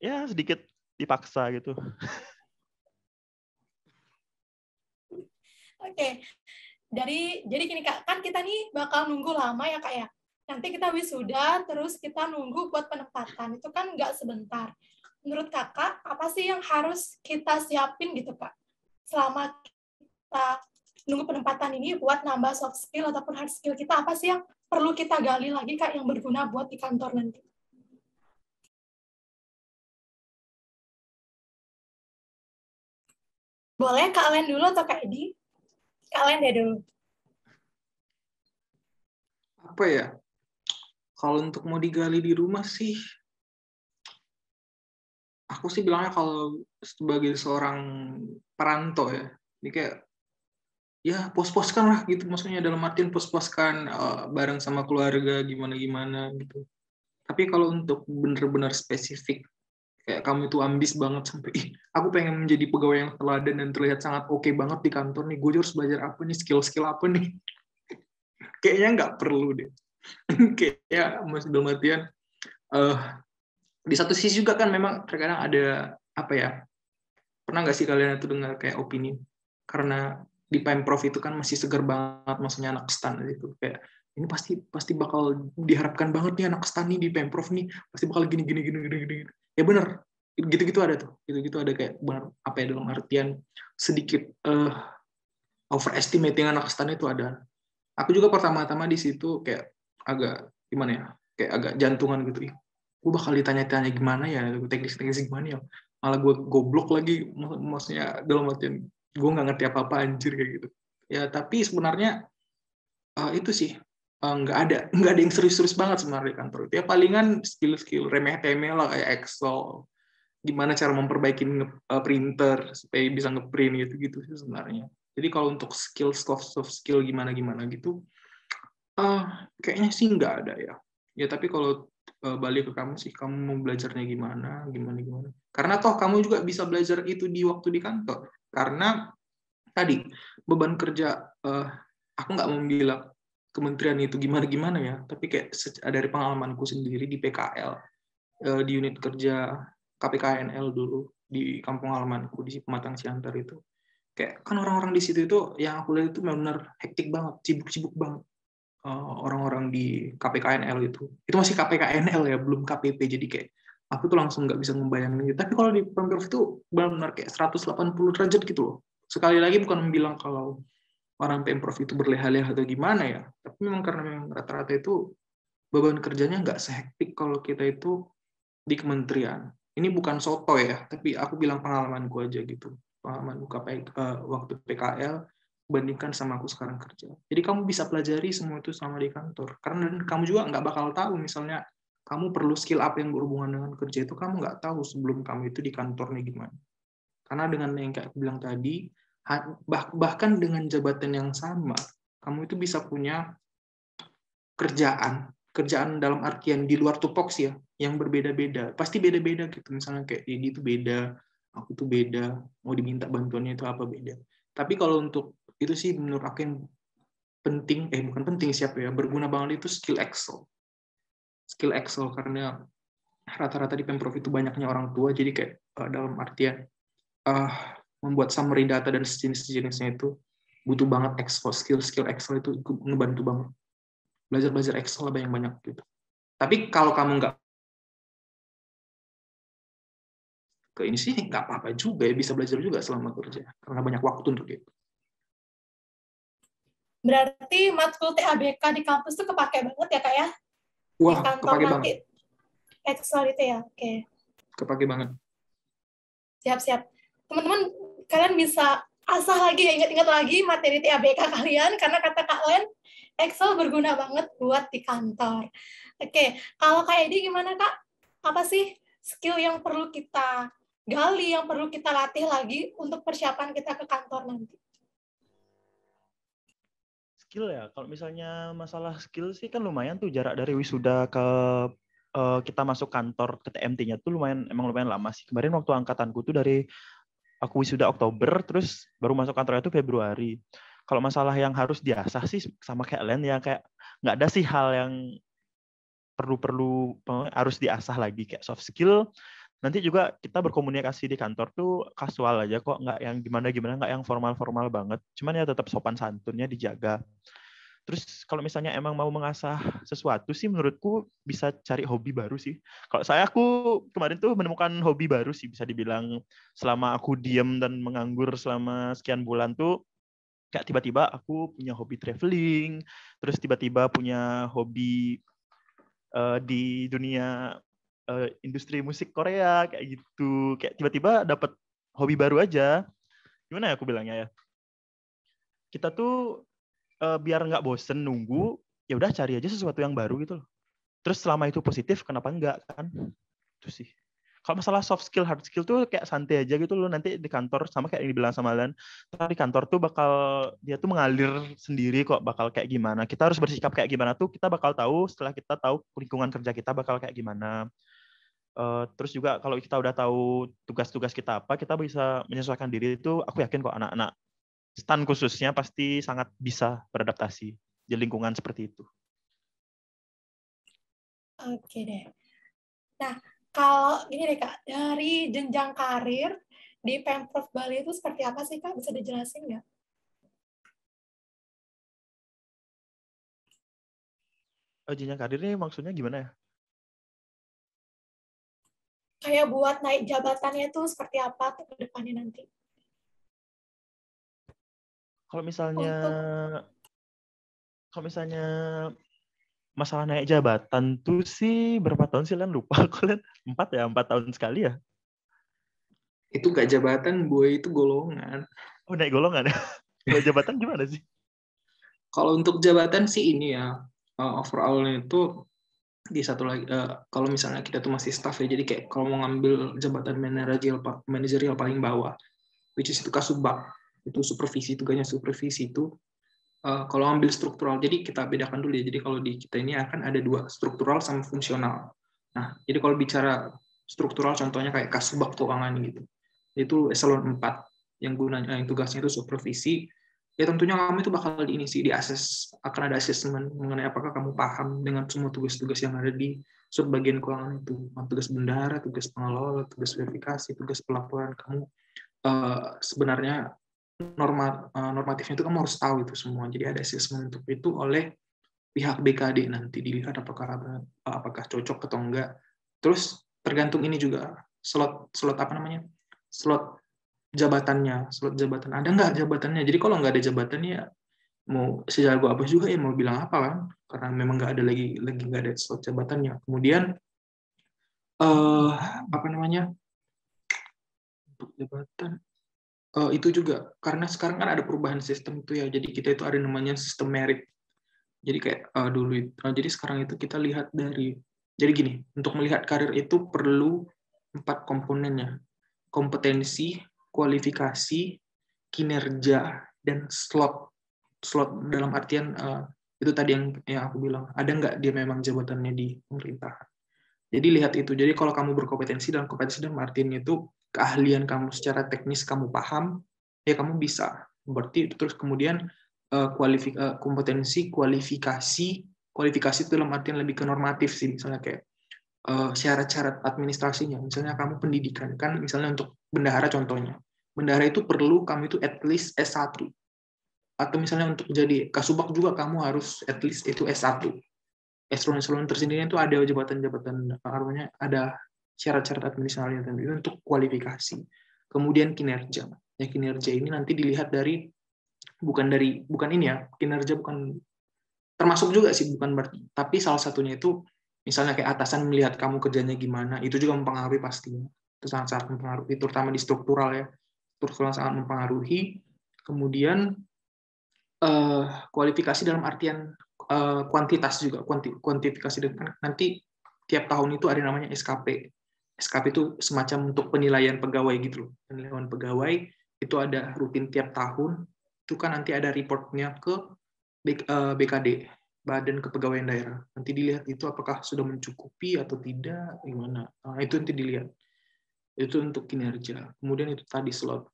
ya sedikit dipaksa gitu. Oke. Jadi gini Kak, kan kita nih bakal nunggu lama ya Kak ya. Nanti kita wisuda, terus kita nunggu buat penempatan. Itu kan nggak sebentar. Menurut Kakak, apa sih yang harus kita siapin gitu Kak? Selama kita nunggu penempatan ini buat nambah soft skill ataupun hard skill kita, apa sih yang perlu kita gali lagi Kak yang berguna buat di kantor nanti? Boleh Kak Alen dulu atau Kak Edi? Kak Alen deh dulu. Apa ya? Kalau untuk mau digali di rumah sih, aku sih bilangnya kalau sebagai seorang perantau ya, ini kayak ya pos-poskan lah gitu, maksudnya dalam artian pos-poskan bareng sama keluarga gimana-gimana gitu. Tapi kalau untuk benar-benar spesifik, kayak kamu itu ambis banget sampai aku pengen menjadi pegawai yang teladan dan terlihat sangat oke banget di kantor nih, gue harus belajar apa nih, skill-skill apa nih, kayaknya nggak perlu deh. Kayak masih dalam artian di satu sisi juga kan memang terkadang ada apa ya, pernah nggak sih kalian itu dengar kayak opini, karena di Pemprov itu kan masih segar banget, maksudnya anak stan gitu, kayak ini pasti bakal diharapkan banget nih anak stan nih di Pemprov nih, pasti bakal gini. Ya bener, gitu-gitu ada tuh, gitu-gitu ada kayak benar apa ya, dalam artian sedikit overestimating anak stan itu ada. Aku juga pertama-tama di situ kayak agak gimana ya, kayak agak jantungan gitu. Gue bakal ditanya-tanya gimana ya, teknis-teknis gimana ya. Malah gue goblok lagi, maksudnya dalam artian gue nggak ngerti apa-apa anjir kayak gitu. Ya tapi sebenarnya itu sih nggak ada yang serius-serius banget sebenarnya di kantor itu. Ya palingan skill-skill remeh-temeh lah kayak Excel, gimana cara memperbaiki printer supaya bisa ngeprint gitu-gitu sih sebenarnya. Jadi kalau untuk skill soft skill gimana gitu, kayaknya sih nggak ada ya. Ya tapi kalau balik ke kamu sih, kamu mau belajarnya gimana. Karena toh kamu juga bisa belajar itu di waktu di kantor. Karena tadi beban kerja, aku nggak mau bilang kementerian itu gimana ya, tapi kayak dari pengalamanku sendiri di PKL, di unit kerja KPKNL dulu di kampung halamanku di Pematang Siantar itu, kayak kan orang-orang di situ itu yang aku lihat itu benar-benar hektik banget, sibuk banget. Orang-orang di KPKNL itu masih KPKNL ya, belum KPP, jadi kayak aku tuh langsung nggak bisa membayangin gitu. Tapi kalau di Pemprov itu benar-benar kayak 180 derajat gitu loh. Sekali lagi bukan bilang kalau orang Pemprov itu berleha-leha atau gimana ya, tapi memang karena memang rata-rata itu beban kerjanya nggak sehektik kalau kita itu di kementerian. Ini bukan soto ya, tapi aku bilang pengalamanku aja gitu. Pengalamanku waktu PKL bandingkan sama aku sekarang kerja. Jadi kamu bisa pelajari semua itu sama di kantor. Karena kamu juga nggak bakal tahu misalnya kamu perlu skill apa yang berhubungan dengan kerja itu, kamu nggak tahu sebelum kamu itu di kantornya gimana. Karena dengan yang kayak aku bilang tadi, bahkan dengan jabatan yang sama, kamu itu bisa punya kerjaan dalam artian di luar tupoksi ya, yang berbeda-beda. Pasti beda-beda gitu. Misalnya kayak ini itu beda, aku tuh beda, mau diminta bantuannya itu apa beda. Tapi kalau untuk itu sih menurut aku yang penting, bukan penting siapa ya, berguna banget itu skill Excel. Skill Excel, karena rata-rata di Pemprov itu banyaknya orang tua, jadi kayak dalam artian membuat summary data dan sejenis-jenisnya itu butuh banget Excel. Skill Excel itu ngebantu banget. Belajar Excel lah banyak-banyak gitu. Tapi kalau kamu nggak ke ini sih nggak apa-apa juga ya, bisa belajar juga selama kerja karena banyak waktu untuk itu. Berarti matkul THBK di kampus tuh kepake banget ya Kak ya? Wah, di kantor kepake nanti banget. Excel itu ya, oke. Kepake banget. Siap-siap. Teman-teman, kalian bisa asah lagi, ingat-ingat lagi materi THBK kalian, karena kata Kak Len, Excel berguna banget buat di kantor. Oke, kalau Kak Edi gimana Kak? Apa sih skill yang perlu kita gali, yang perlu kita latih lagi untuk persiapan kita ke kantor nanti? Skill ya, kalau misalnya masalah skill sih kan lumayan tuh jarak dari wisuda ke kita masuk kantor ke TMT-nya tuh emang lumayan lama sih. Kemarin waktu angkatanku tuh dari aku wisuda Oktober, terus baru masuk kantornya tuh Februari. Kalau masalah yang harus diasah sih sama kayak Len ya, kayak nggak ada sih hal yang perlu harus diasah lagi kayak soft skill. Nanti juga kita berkomunikasi di kantor tuh kasual aja kok, nggak yang gimana-gimana, nggak yang formal-formal banget. Cuman ya tetap sopan santunnya dijaga. Terus kalau misalnya emang mau mengasah sesuatu sih menurutku bisa cari hobi baru sih. Kalau aku kemarin tuh menemukan hobi baru sih, bisa dibilang selama aku diem dan menganggur selama sekian bulan tuh kayak tiba-tiba aku punya hobi traveling, terus tiba-tiba punya hobi di dunia industri musik Korea kayak gitu. Kayak tiba-tiba dapat hobi baru aja. Gimana ya aku bilangnya ya? Kita tuh biar nggak bosen nunggu, ya udah cari aja sesuatu yang baru gitu loh. Terus selama itu positif, kenapa enggak kan? Itu sih. Kalau masalah soft skill, hard skill tuh kayak santai aja gitu loh. Nanti di kantor, sama kayak yang dibilang sama Alan, di kantor tuh dia tuh mengalir sendiri kok, bakal kayak gimana. Kita harus bersikap kayak gimana tuh, kita bakal tahu setelah kita tahu lingkungan kerja kita bakal kayak gimana. Terus juga kalau kita udah tahu tugas-tugas kita apa, kita bisa menyesuaikan diri itu, aku yakin kok anak-anak STAN khususnya pasti sangat bisa beradaptasi di lingkungan seperti itu. Oke deh. Nah, kalau gini deh Kak, dari jenjang karir di Pemprov Bali itu seperti apa sih Kak? Bisa dijelasin nggak? Jenjang karir ini maksudnya gimana ya? Kayak buat naik jabatannya itu seperti apa tuh ke depannya nanti? Kalau misalnya Untuk masalah naik jabatan tuh sih berapa tahun sih Len? Lupa aku Len. 4 tahun sekali ya? Itu nggak jabatan, boy, itu golongan. Oh, naik golongan ya? Kalau jabatan gimana sih? Kalau untuk jabatan sih ini ya, overall-nya itu di satu lagi, kalau misalnya kita tuh masih staff ya, jadi kayak kalau mau ngambil jabatan manajerial paling bawah, which is itu kasubag, itu supervisi, tugasnya supervisi itu, kalau ambil struktural, jadi kita bedakan dulu ya, jadi kalau di kita ini akan ada dua, struktural sama fungsional. Nah, jadi kalau bicara struktural, contohnya kayak kasubag keuangan gitu, itu eselon 4, yang tugasnya itu supervisi, ya tentunya kamu itu bakal akan ada asesmen mengenai apakah kamu paham dengan semua tugas-tugas yang ada di subbagian keuangan itu, tugas bendahara, tugas pengelola, tugas verifikasi, tugas pelaporan. Kamu sebenarnya normatifnya itu kamu harus tahu itu semua. Jadi ada asesmen untuk itu oleh pihak BKD, nanti dilihat apakah cocok atau enggak. Terus tergantung ini juga slot jabatan ada nggak jabatannya. Jadi kalau nggak ada jabatannya, mau sejago apa juga ya, mau bilang apa kan, karena memang nggak ada lagi nggak ada slot jabatannya. Kemudian untuk jabatan itu juga karena sekarang kan ada perubahan sistem itu ya, jadi kita itu ada namanya sistem merit. Jadi kayak jadi sekarang itu kita lihat jadi gini, untuk melihat karir itu perlu 4 komponennya: kompetensi, kualifikasi, kinerja, dan slot dalam artian itu tadi yang aku bilang, ada nggak dia memang jabatannya di pemerintahan. Jadi lihat itu. Jadi kalau kamu berkompetensi, dalam artian itu keahlian kamu secara teknis kamu paham, ya kamu bisa Berarti terus kemudian kualifikasi itu dalam artian lebih ke normatif sih, misalnya kayak syarat-syarat administrasinya. Misalnya kamu pendidikan, kan misalnya untuk bendahara contohnya. Bendahara itu perlu kamu itu at least S1. Atau misalnya untuk jadi kasubag juga kamu harus at least itu S1. Eselon-eselon tersendiri itu ada jabatan-jabatan, artinya ada syarat-syarat administrasinya itu untuk kualifikasi. Kemudian kinerja. Ya, kinerja ini nanti dilihat dari bukan ini ya, kinerja bukan termasuk juga sih, bukan berarti, tapi salah satunya itu misalnya kayak atasan melihat kamu kerjanya gimana, itu juga mempengaruhi pastinya. Itu sangat-sangat mempengaruhi, terutama di struktural ya. Struktural sangat mempengaruhi. Kemudian kualifikasi dalam artian kuantitas juga, kuantifikasi dengan nanti tiap tahun itu ada namanya SKP. SKP itu semacam untuk penilaian pegawai gitu loh. Penilaian pegawai itu ada rutin tiap tahun. Itu kan nanti ada reportnya ke BKD, Badan Kepegawaian Daerah. Nanti dilihat itu apakah sudah mencukupi atau tidak, gimana. Nah, itu nanti dilihat. Itu untuk kinerja. Kemudian itu tadi slot.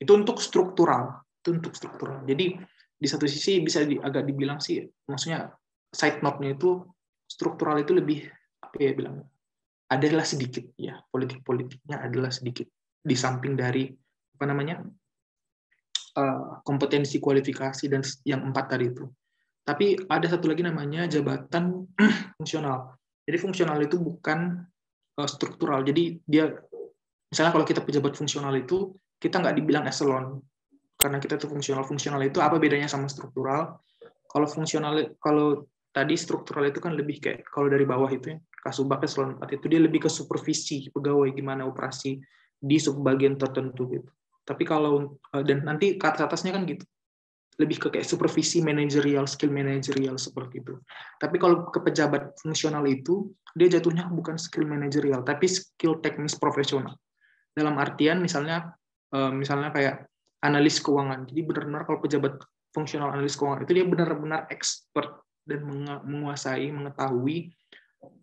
Itu untuk struktural. Jadi di satu sisi bisa agak dibilang sih, maksudnya side note-nya itu struktural itu lebih apa ya bilang, adalah sedikit ya, politik-politiknya adalah sedikit di samping dari apa namanya kompetensi, kualifikasi dan yang 4 tadi itu. Tapi ada satu lagi namanya jabatan fungsional. Jadi fungsional itu bukan struktural. Jadi dia misalnya kalau kita pejabat fungsional itu kita nggak dibilang eselon. Karena kita tuh fungsional itu apa bedanya sama struktural? Kalau fungsional, kalau tadi struktural itu kan lebih kayak kalau dari bawah itu ya, kasubag eselon 4 itu dia lebih ke supervisi pegawai gimana operasi di subbagian tertentu gitu. Tapi kalau dan nanti ke atasnya kan gitu. Lebih ke kayak supervisi manajerial, skill manajerial seperti itu. Tapi kalau ke pejabat fungsional itu dia jatuhnya bukan skill manajerial tapi skill teknis profesional. Dalam artian misalnya kayak analis keuangan. Jadi benar-benar kalau pejabat fungsional analis keuangan itu dia benar-benar expert dan menguasai, mengetahui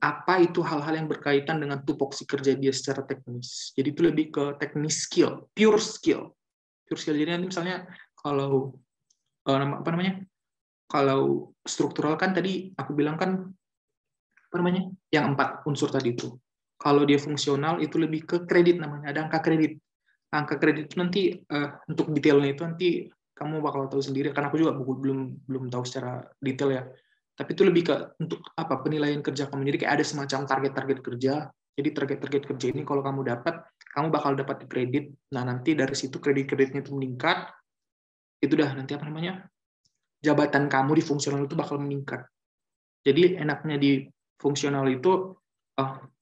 apa itu hal-hal yang berkaitan dengan tupoksi kerja dia secara teknis. Jadi itu lebih ke teknis skill, pure skill. Jadi nanti misalnya kalau apa namanya? Kalau struktural kan tadi aku bilang kan apa namanya? Yang 4 unsur tadi itu. Kalau dia fungsional itu lebih ke kredit namanya, ada angka kredit. Angka kredit itu nanti untuk detailnya itu nanti kamu bakal tahu sendiri karena aku juga belum tahu secara detail ya. Tapi itu lebih ke untuk apa penilaian kerja kamu. Jadi kayak ada semacam target-target kerja. Jadi target-target kerja ini kalau kamu dapat, kamu bakal dapat kredit. Nah, nanti dari situ kredit-kreditnya itu meningkat. Itu dah nanti apa namanya? Jabatan kamu di fungsional itu bakal meningkat. Jadi enaknya di fungsional itu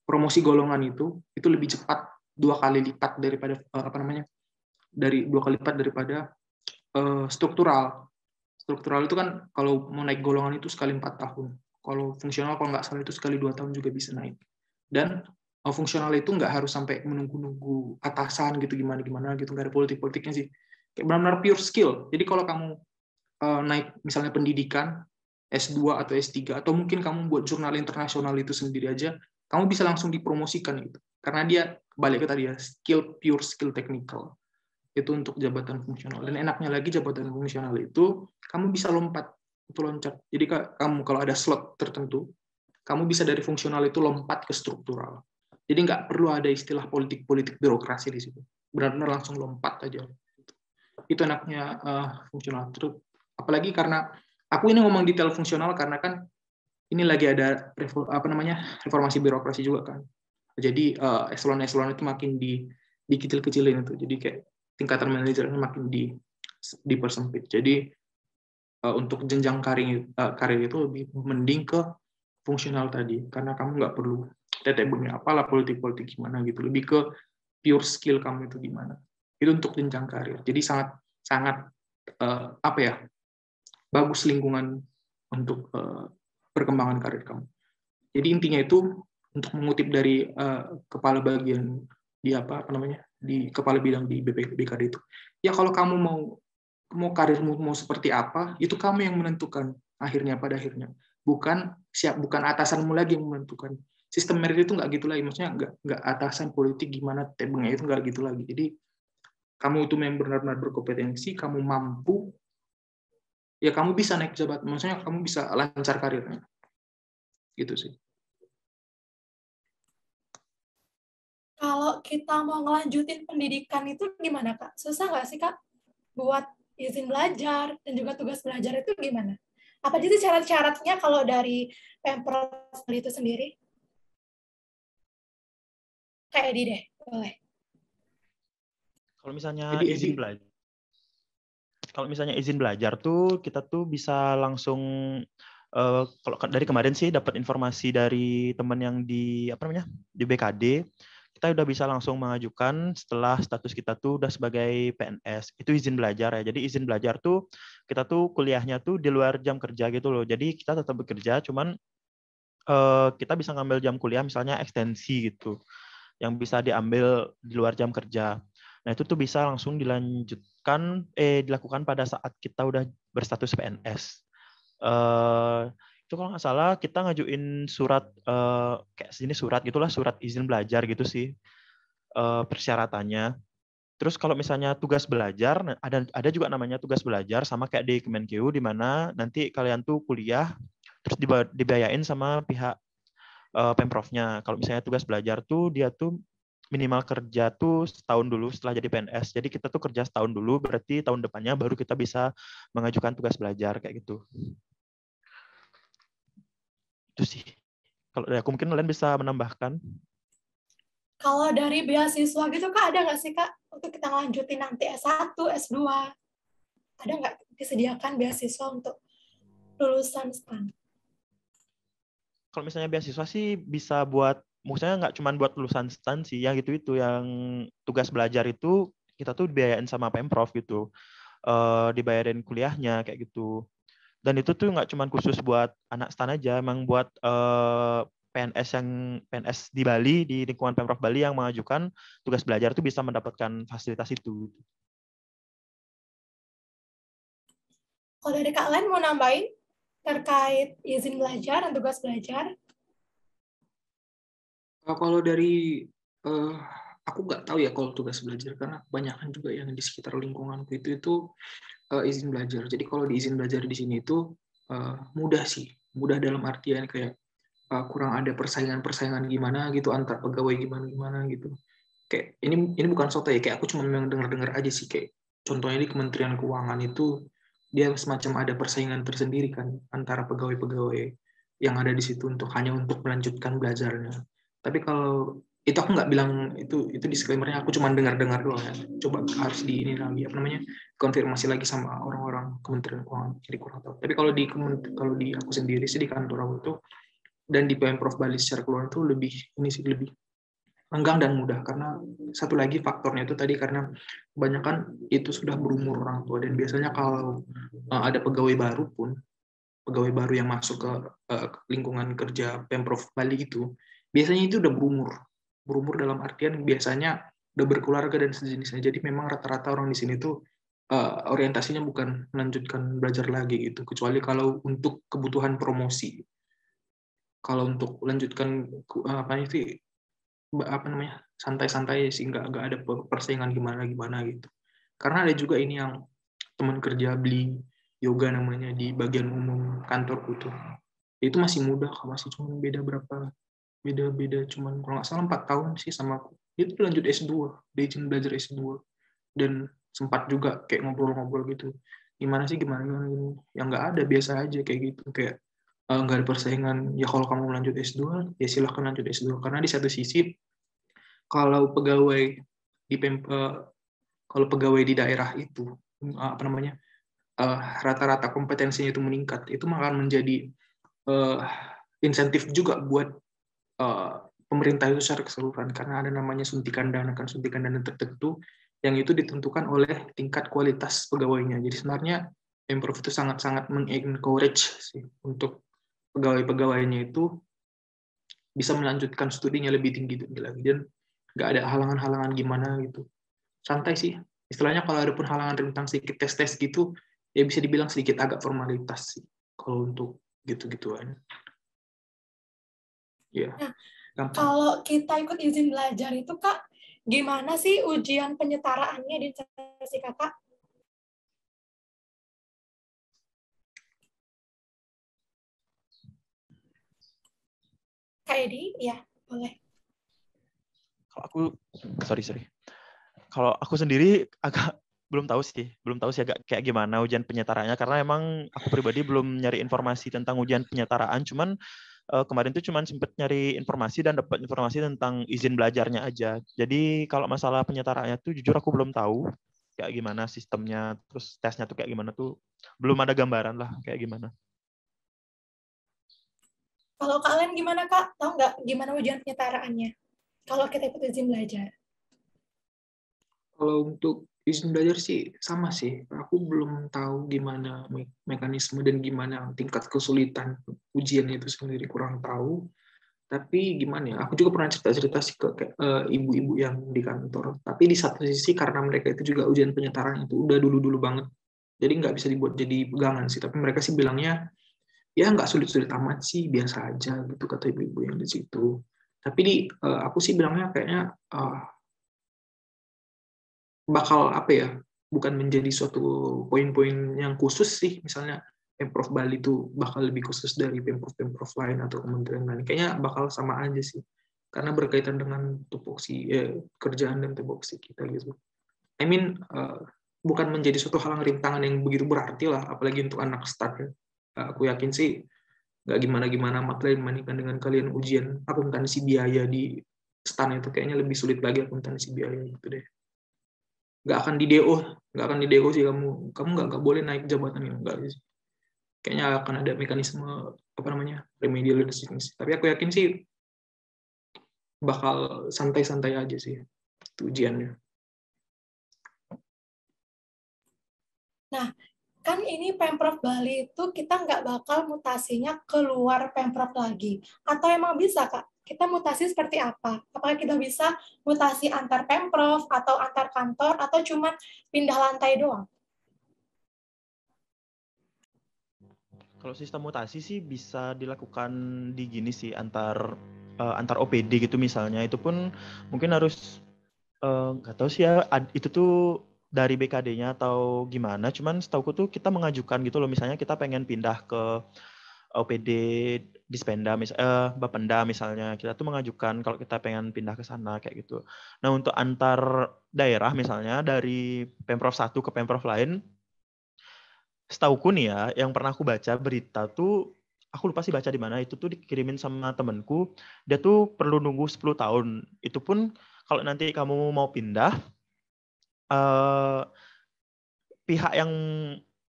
promosi golongan itu lebih cepat 2 kali lipat daripada daripada struktural. Struktural itu kan kalau mau naik golongan itu sekali 4 tahun. Kalau fungsional kalau nggak salah itu sekali 2 tahun juga bisa naik. Dan fungsional itu nggak harus sampai menunggu atasan gitu gimana gitu, nggak ada politik-politiknya sih. Kayak benar-benar pure skill. Jadi kalau kamu naik misalnya pendidikan S2 atau S3 atau mungkin kamu buat jurnal internasional itu sendiri aja, kamu bisa langsung dipromosikan gitu. Karena dia balik ke tadi ya, pure skill technical. Itu untuk jabatan fungsional. Dan enaknya lagi jabatan fungsional itu kamu bisa loncat. Jadi kamu kalau ada slot tertentu, kamu bisa dari fungsional itu lompat ke struktural. Jadi nggak perlu ada istilah politik birokrasi di situ. Benar-benar langsung lompat aja. Itu enaknya fungsional. Terus apalagi karena aku ini ngomong detail fungsional karena kan ini lagi ada reformasi birokrasi juga kan. Jadi eselon-eselon itu makin dikecil-kecilin itu. Jadi kayak tingkatan manajernya makin dipersempit. Jadi untuk jenjang karir itu lebih mending ke fungsional tadi karena kamu nggak perlu tetek-bengek apalah politik gimana gitu. Lebih ke pure skill kamu itu gimana. Itu untuk jenjang karir. Jadi sangat bagus lingkungan untuk perkembangan karir kamu. Jadi intinya itu untuk mengutip dari kepala bagian di kepala bidang di BKD itu. Ya kalau kamu mau karirmu mau seperti apa, itu kamu yang menentukan pada akhirnya. Bukan atasanmu lagi yang menentukan. Sistem merit itu nggak gitu lagi, maksudnya nggak atasan politik gimana tebengnya itu nggak gitu lagi. Jadi kamu itu memang benar-benar berkompetensi, kamu mampu, ya kamu bisa naik jabatan. Maksudnya kamu bisa lancar karirnya. Gitu sih. Kalau kita mau ngelanjutin pendidikan itu gimana, Kak? Susah nggak sih, Kak? Buat izin belajar dan juga tugas belajar itu gimana? Apa jadi syarat-syaratnya kalau dari Pemprov itu sendiri? Kayak Edi deh, boleh. Kalau misalnya Jadi izin belajar, tuh kita tuh bisa langsung kalau dari kemarin sih dapat informasi dari teman yang di di BKD, kita udah bisa langsung mengajukan setelah status kita tuh udah sebagai PNS. Itu izin belajar ya. Jadi izin belajar tuh kita tuh kuliahnya tuh di luar jam kerja gitu loh. Jadi kita tetap bekerja, cuman kita bisa ngambil jam kuliah misalnya ekstensi gitu, yang bisa diambil di luar jam kerja. Nah, itu tuh bisa langsung dilakukan pada saat kita udah berstatus PNS. Itu kalau nggak salah kita ngajuin surat kayak sini surat gitulah, surat izin belajar gitu sih persyaratannya. Terus kalau misalnya tugas belajar, ada juga namanya tugas belajar sama kayak di Kemenkeu, di mana nanti kalian tuh kuliah terus dibayain sama pihak Pemprovnya. Kalau misalnya tugas belajar tuh dia tuh minimal kerja tuh setahun dulu setelah jadi PNS. Jadi kita tuh kerja setahun dulu, berarti tahun depannya baru kita bisa mengajukan tugas belajar kayak gitu. Itu sih. Kalau dari aku mungkin kalian bisa menambahkan. Kalau dari beasiswa gitu, Kak, ada nggak sih, Kak, untuk kita lanjutin nanti S1, S2? Ada nggak disediakan beasiswa untuk lulusan STAN? Kalau misalnya beasiswa sih bisa buat, maksudnya nggak cuma buat lulusan STAN sih, yang itu yang tugas belajar itu kita tuh dibayarin sama Pemprov gitu, dibayarin kuliahnya kayak gitu. Dan itu tuh nggak cuma khusus buat anak STAN aja, emang buat PNS di Bali, di lingkungan Pemprov Bali yang mengajukan tugas belajar itu bisa mendapatkan fasilitas itu. Kalau dari Kak Len mau nambahin terkait izin belajar dan tugas belajar? Kalau dari aku nggak tahu ya kalau tugas belajar, karena kebanyakan juga yang di sekitar lingkunganku itu izin belajar. Jadi kalau di izin belajar di sini itu mudah sih, mudah dalam artian kayak kurang ada persaingan gimana gitu antar pegawai gimana gitu. Kayak ini bukan soto ya, kayak aku cuma memang dengar aja sih, kayak contohnya di Kementerian Keuangan itu dia semacam ada persaingan tersendiri kan antara pegawai-pegawai yang ada di situ hanya untuk melanjutkan belajarnya. Tapi kalau itu aku nggak bilang itu disclaimer-nya, aku cuma dengar doang ya. Coba harus di ini lagi konfirmasi lagi sama orang-orang Kementerian Keuangan, jadi kurang tahu. Tapi kalau di aku sendiri sih di kantor aku itu dan di Pemprov Bali secara keluar itu lebih renggang dan mudah, karena satu lagi faktornya itu tadi karena kebanyakan itu sudah berumur orang tua, dan biasanya kalau ada pegawai baru yang masuk ke lingkungan kerja Pemprov Bali itu biasanya itu udah berumur dalam artian biasanya udah berkeluarga dan sejenisnya. Jadi memang rata-rata orang di sini tuh orientasinya bukan melanjutkan belajar lagi gitu, kecuali kalau untuk kebutuhan promosi. Kalau untuk lanjutkan santai-santai sih, nggak ada persaingan gimana gitu. Karena ada juga ini yang teman kerja beli yoga namanya di bagian umum kantorku tuh, itu masih muda, masih cuma beda cuman kalau nggak salah 4 tahun sih sama aku. Dia tuh lanjut S2, dia izin belajar S2, dan sempat juga kayak ngobrol-ngobrol gitu, gimana yang nggak ada, biasa aja kayak gitu, kayak nggak ada persaingan. Ya kalau kamu lanjut S2 ya silahkan lanjut S2, karena di satu sisi kalau pegawai di daerah itu rata-rata kompetensinya itu meningkat, itu akan menjadi insentif juga buat pemerintah itu secara keseluruhan, karena ada namanya suntikan dana tertentu yang itu ditentukan oleh tingkat kualitas pegawainya. Jadi sebenarnya Pemprov itu sangat-sangat mengencourage sih untuk pegawai-pegawainya itu bisa melanjutkan studinya lebih tinggi lagi, dan nggak ada halangan-halangan gimana gitu. Santai sih. Istilahnya kalau ada pun halangan tentang sedikit tes-tes gitu, ya bisa dibilang sedikit agak formalitas sih kalau untuk gitu-gituan. Ya. Nah, kalau kita ikut izin belajar itu, Kak, gimana sih ujian penyetaraannya di instansi kakak? Kak Edi, ya boleh. Kalau aku, sorry. Kalau aku sendiri agak belum tahu sih agak kayak gimana ujian penyetaraannya, karena emang aku pribadi belum nyari informasi tentang ujian penyetaraan. Cuman kemarin tuh cuman sempet nyari informasi dan dapat informasi tentang izin belajarnya aja. Jadi kalau masalah penyetaraannya tuh jujur aku belum tahu kayak gimana sistemnya, terus tesnya tuh kayak gimana tuh belum ada gambaran lah kayak gimana. Kalau kalian gimana Kak? Tahu nggak gimana ujian penyetaraannya? Kalau kita ikut izin belajar. Kalau untuk izin belajar sih sama sih. Aku belum tahu gimana mekanisme dan gimana tingkat kesulitan ujian itu sendiri, kurang tahu. Tapi gimana ya? Aku juga pernah cerita-cerita sih ke ibu-ibu yang di kantor. Tapi di satu sisi karena mereka itu juga ujian penyetaraan itu udah dulu-dulu banget. Jadi nggak bisa dibuat jadi pegangan sih. Tapi mereka sih bilangnya ya nggak sulit-sulit amat sih, biasa aja gitu kata ibu-ibu yang di situ. Tapi aku sih bilangnya kayaknya bakal apa ya, bukan menjadi suatu poin-poin yang khusus sih. Misalnya Pemprov Bali itu bakal lebih khusus dari Pemprov lain atau kementerian lain. Kayaknya bakal sama aja sih. Karena berkaitan dengan tupoksi kerjaan dan tupoksi kita gitu. I mean, bukan menjadi suatu halang rintangan yang begitu berarti lah, apalagi untuk anak start. Aku yakin sih nggak gimana-gimana amat lain dibandingkan dengan kalian ujian akuntansi biaya di STAN itu kayaknya lebih sulit lagi akuntansi biaya gitu deh. Nggak akan di DO sih kamu nggak boleh naik jabatan ya, nggak sih. Kayaknya akan ada mekanisme apa namanya remedial dan sejenis. Tapi aku yakin sih bakal santai-santai aja sih itu ujiannya. Nah, kan ini Pemprov Bali itu kita nggak bakal mutasinya keluar Pemprov lagi. Atau emang bisa, Kak? Kita mutasi seperti apa? Apakah kita bisa mutasi antar Pemprov atau antar kantor atau cuma pindah lantai doang? Kalau sistem mutasi sih bisa dilakukan di gini sih, antar OPD gitu misalnya. Itu pun mungkin harus nggak tahu sih ya, itu tuh dari BKD-nya atau gimana. Cuman setauku tuh kita mengajukan gitu loh, misalnya kita pengen pindah ke OPD Dispenda, Bapenda misalnya, kita tuh mengajukan kalau kita pengen pindah ke sana kayak gitu. Nah untuk antar daerah misalnya dari Pemprov 1 ke Pemprov lain, setauku nih ya, yang pernah aku baca berita tuh, aku lupa sih baca di mana, itu tuh dikirimin sama temenku, dia tuh perlu nunggu 10 tahun. Itu pun kalau nanti kamu mau pindah, pihak yang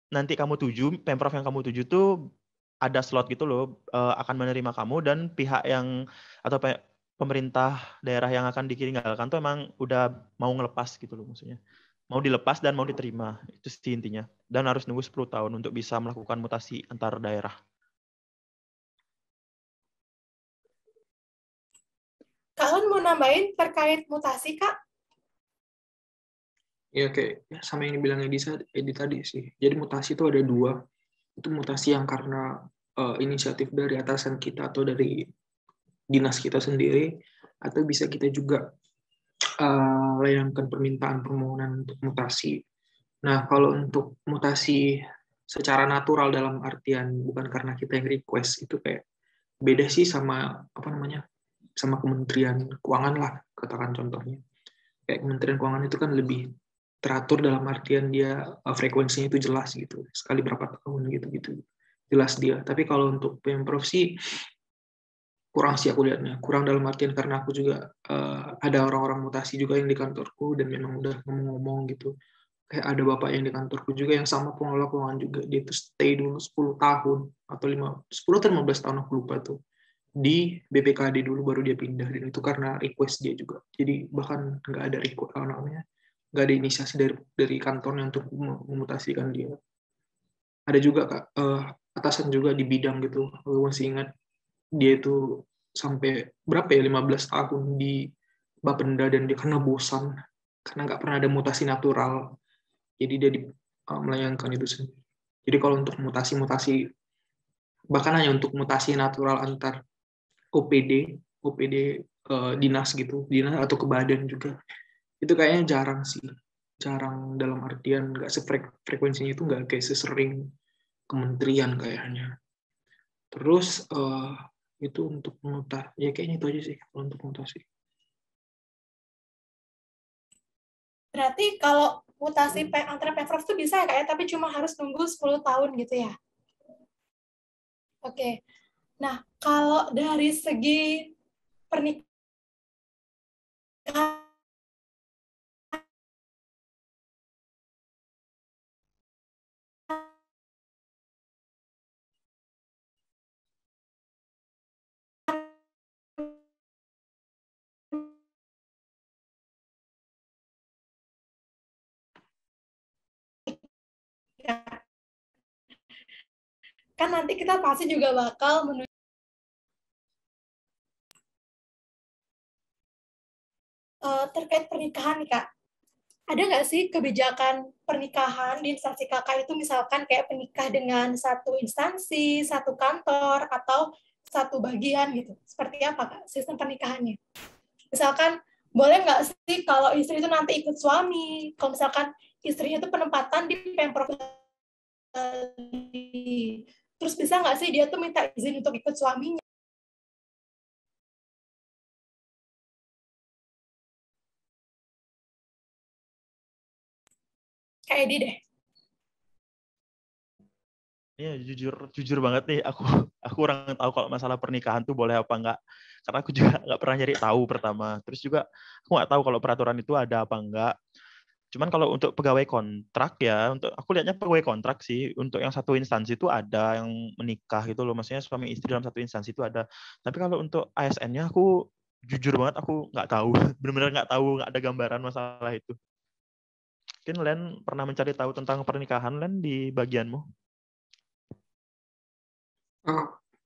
nanti kamu tuju, Pemprov yang kamu tuju tuh ada slot gitu loh, akan menerima kamu, dan pihak yang atau pemerintah daerah yang akan ditinggalkan tuh emang udah mau ngelepas gitu loh maksudnya. Mau dilepas dan mau diterima, itu sih intinya. Dan harus nunggu 10 tahun untuk bisa melakukan mutasi antar daerah. Kalian mau nambahin terkait mutasi, Kak? Ya kayak sama yang dibilang Edi tadi sih. Jadi mutasi itu ada dua. Itu mutasi yang karena inisiatif dari atasan kita atau dari dinas kita sendiri, atau bisa kita juga layangkan permohonan untuk mutasi. Nah, kalau untuk mutasi secara natural dalam artian bukan karena kita yang request, itu kayak beda sih sama apa namanya, sama Kementerian Keuangan lah, katakan contohnya. Kayak Kementerian Keuangan itu kan lebih teratur dalam artian dia frekuensinya itu jelas gitu, sekali berapa tahun gitu jelas dia. Tapi kalau untuk Pemprov sih kurang sih aku lihatnya, kurang dalam artian karena aku juga ada orang-orang mutasi juga yang di kantorku dan memang udah ngomong-ngomong gitu. Kayak ada bapak yang di kantorku juga yang sama pengelola keuangan juga, dia tuh stay dulu 10 tahun atau 10 atau 15 tahun aku lupa tuh di BPKD dulu baru dia pindah, dan itu karena request dia juga. Jadi bahkan nggak ada request namanya, nggak ada inisiasi dari kantornya untuk memutasikan dia. Ada juga Kak, atasan juga di bidang gitu, aku masih ingat dia itu sampai berapa ya 15 tahun di Bapenda dan dia karena bosan karena nggak pernah ada mutasi natural, jadi dia melayangkan itu sendiri. Jadi kalau untuk mutasi bahkan hanya untuk mutasi natural antar OPD dinas gitu, dinas atau ke badan juga itu kayaknya jarang sih. Jarang dalam artian nggak frekuensinya itu nggak kayak sesering kementerian kayaknya. Terus itu untuk mutasi, ya kayaknya itu aja sih kalau untuk mutasi. Berarti kalau mutasi antara Pemprov itu bisa ya Kak ya, tapi cuma harus nunggu 10 tahun gitu ya? Oke. Nah, kalau dari segi pernikahan, kan nanti kita pasti juga bakal menuju terkait pernikahan nih Kak. Ada nggak sih kebijakan pernikahan di instansi kakak itu misalkan kayak penikah dengan satu instansi, satu kantor, atau satu bagian gitu? Seperti apa Kak sistem pernikahannya? Misalkan boleh nggak sih kalau istri itu nanti ikut suami, kalau misalkan istrinya itu penempatan di Pemprov, terus bisa nggak sih dia tuh minta izin untuk ikut suaminya? Kayak Edi deh. Iya, jujur banget nih, aku kurang tahu kalau masalah pernikahan tuh boleh apa enggak, karena aku juga nggak pernah nyari tahu pertama. Terus juga aku nggak tahu kalau peraturan itu ada apa enggak. Cuman kalau untuk pegawai kontrak ya, untuk aku lihatnya pegawai kontrak sih, untuk yang satu instansi itu ada yang menikah gitu loh, maksudnya suami istri dalam satu instansi itu ada. Tapi kalau untuk ASN-nya aku jujur banget aku nggak tahu, benar-benar nggak tahu, nggak ada gambaran masalah itu. Mungkin Len pernah mencari tahu tentang pernikahan Len di bagianmu?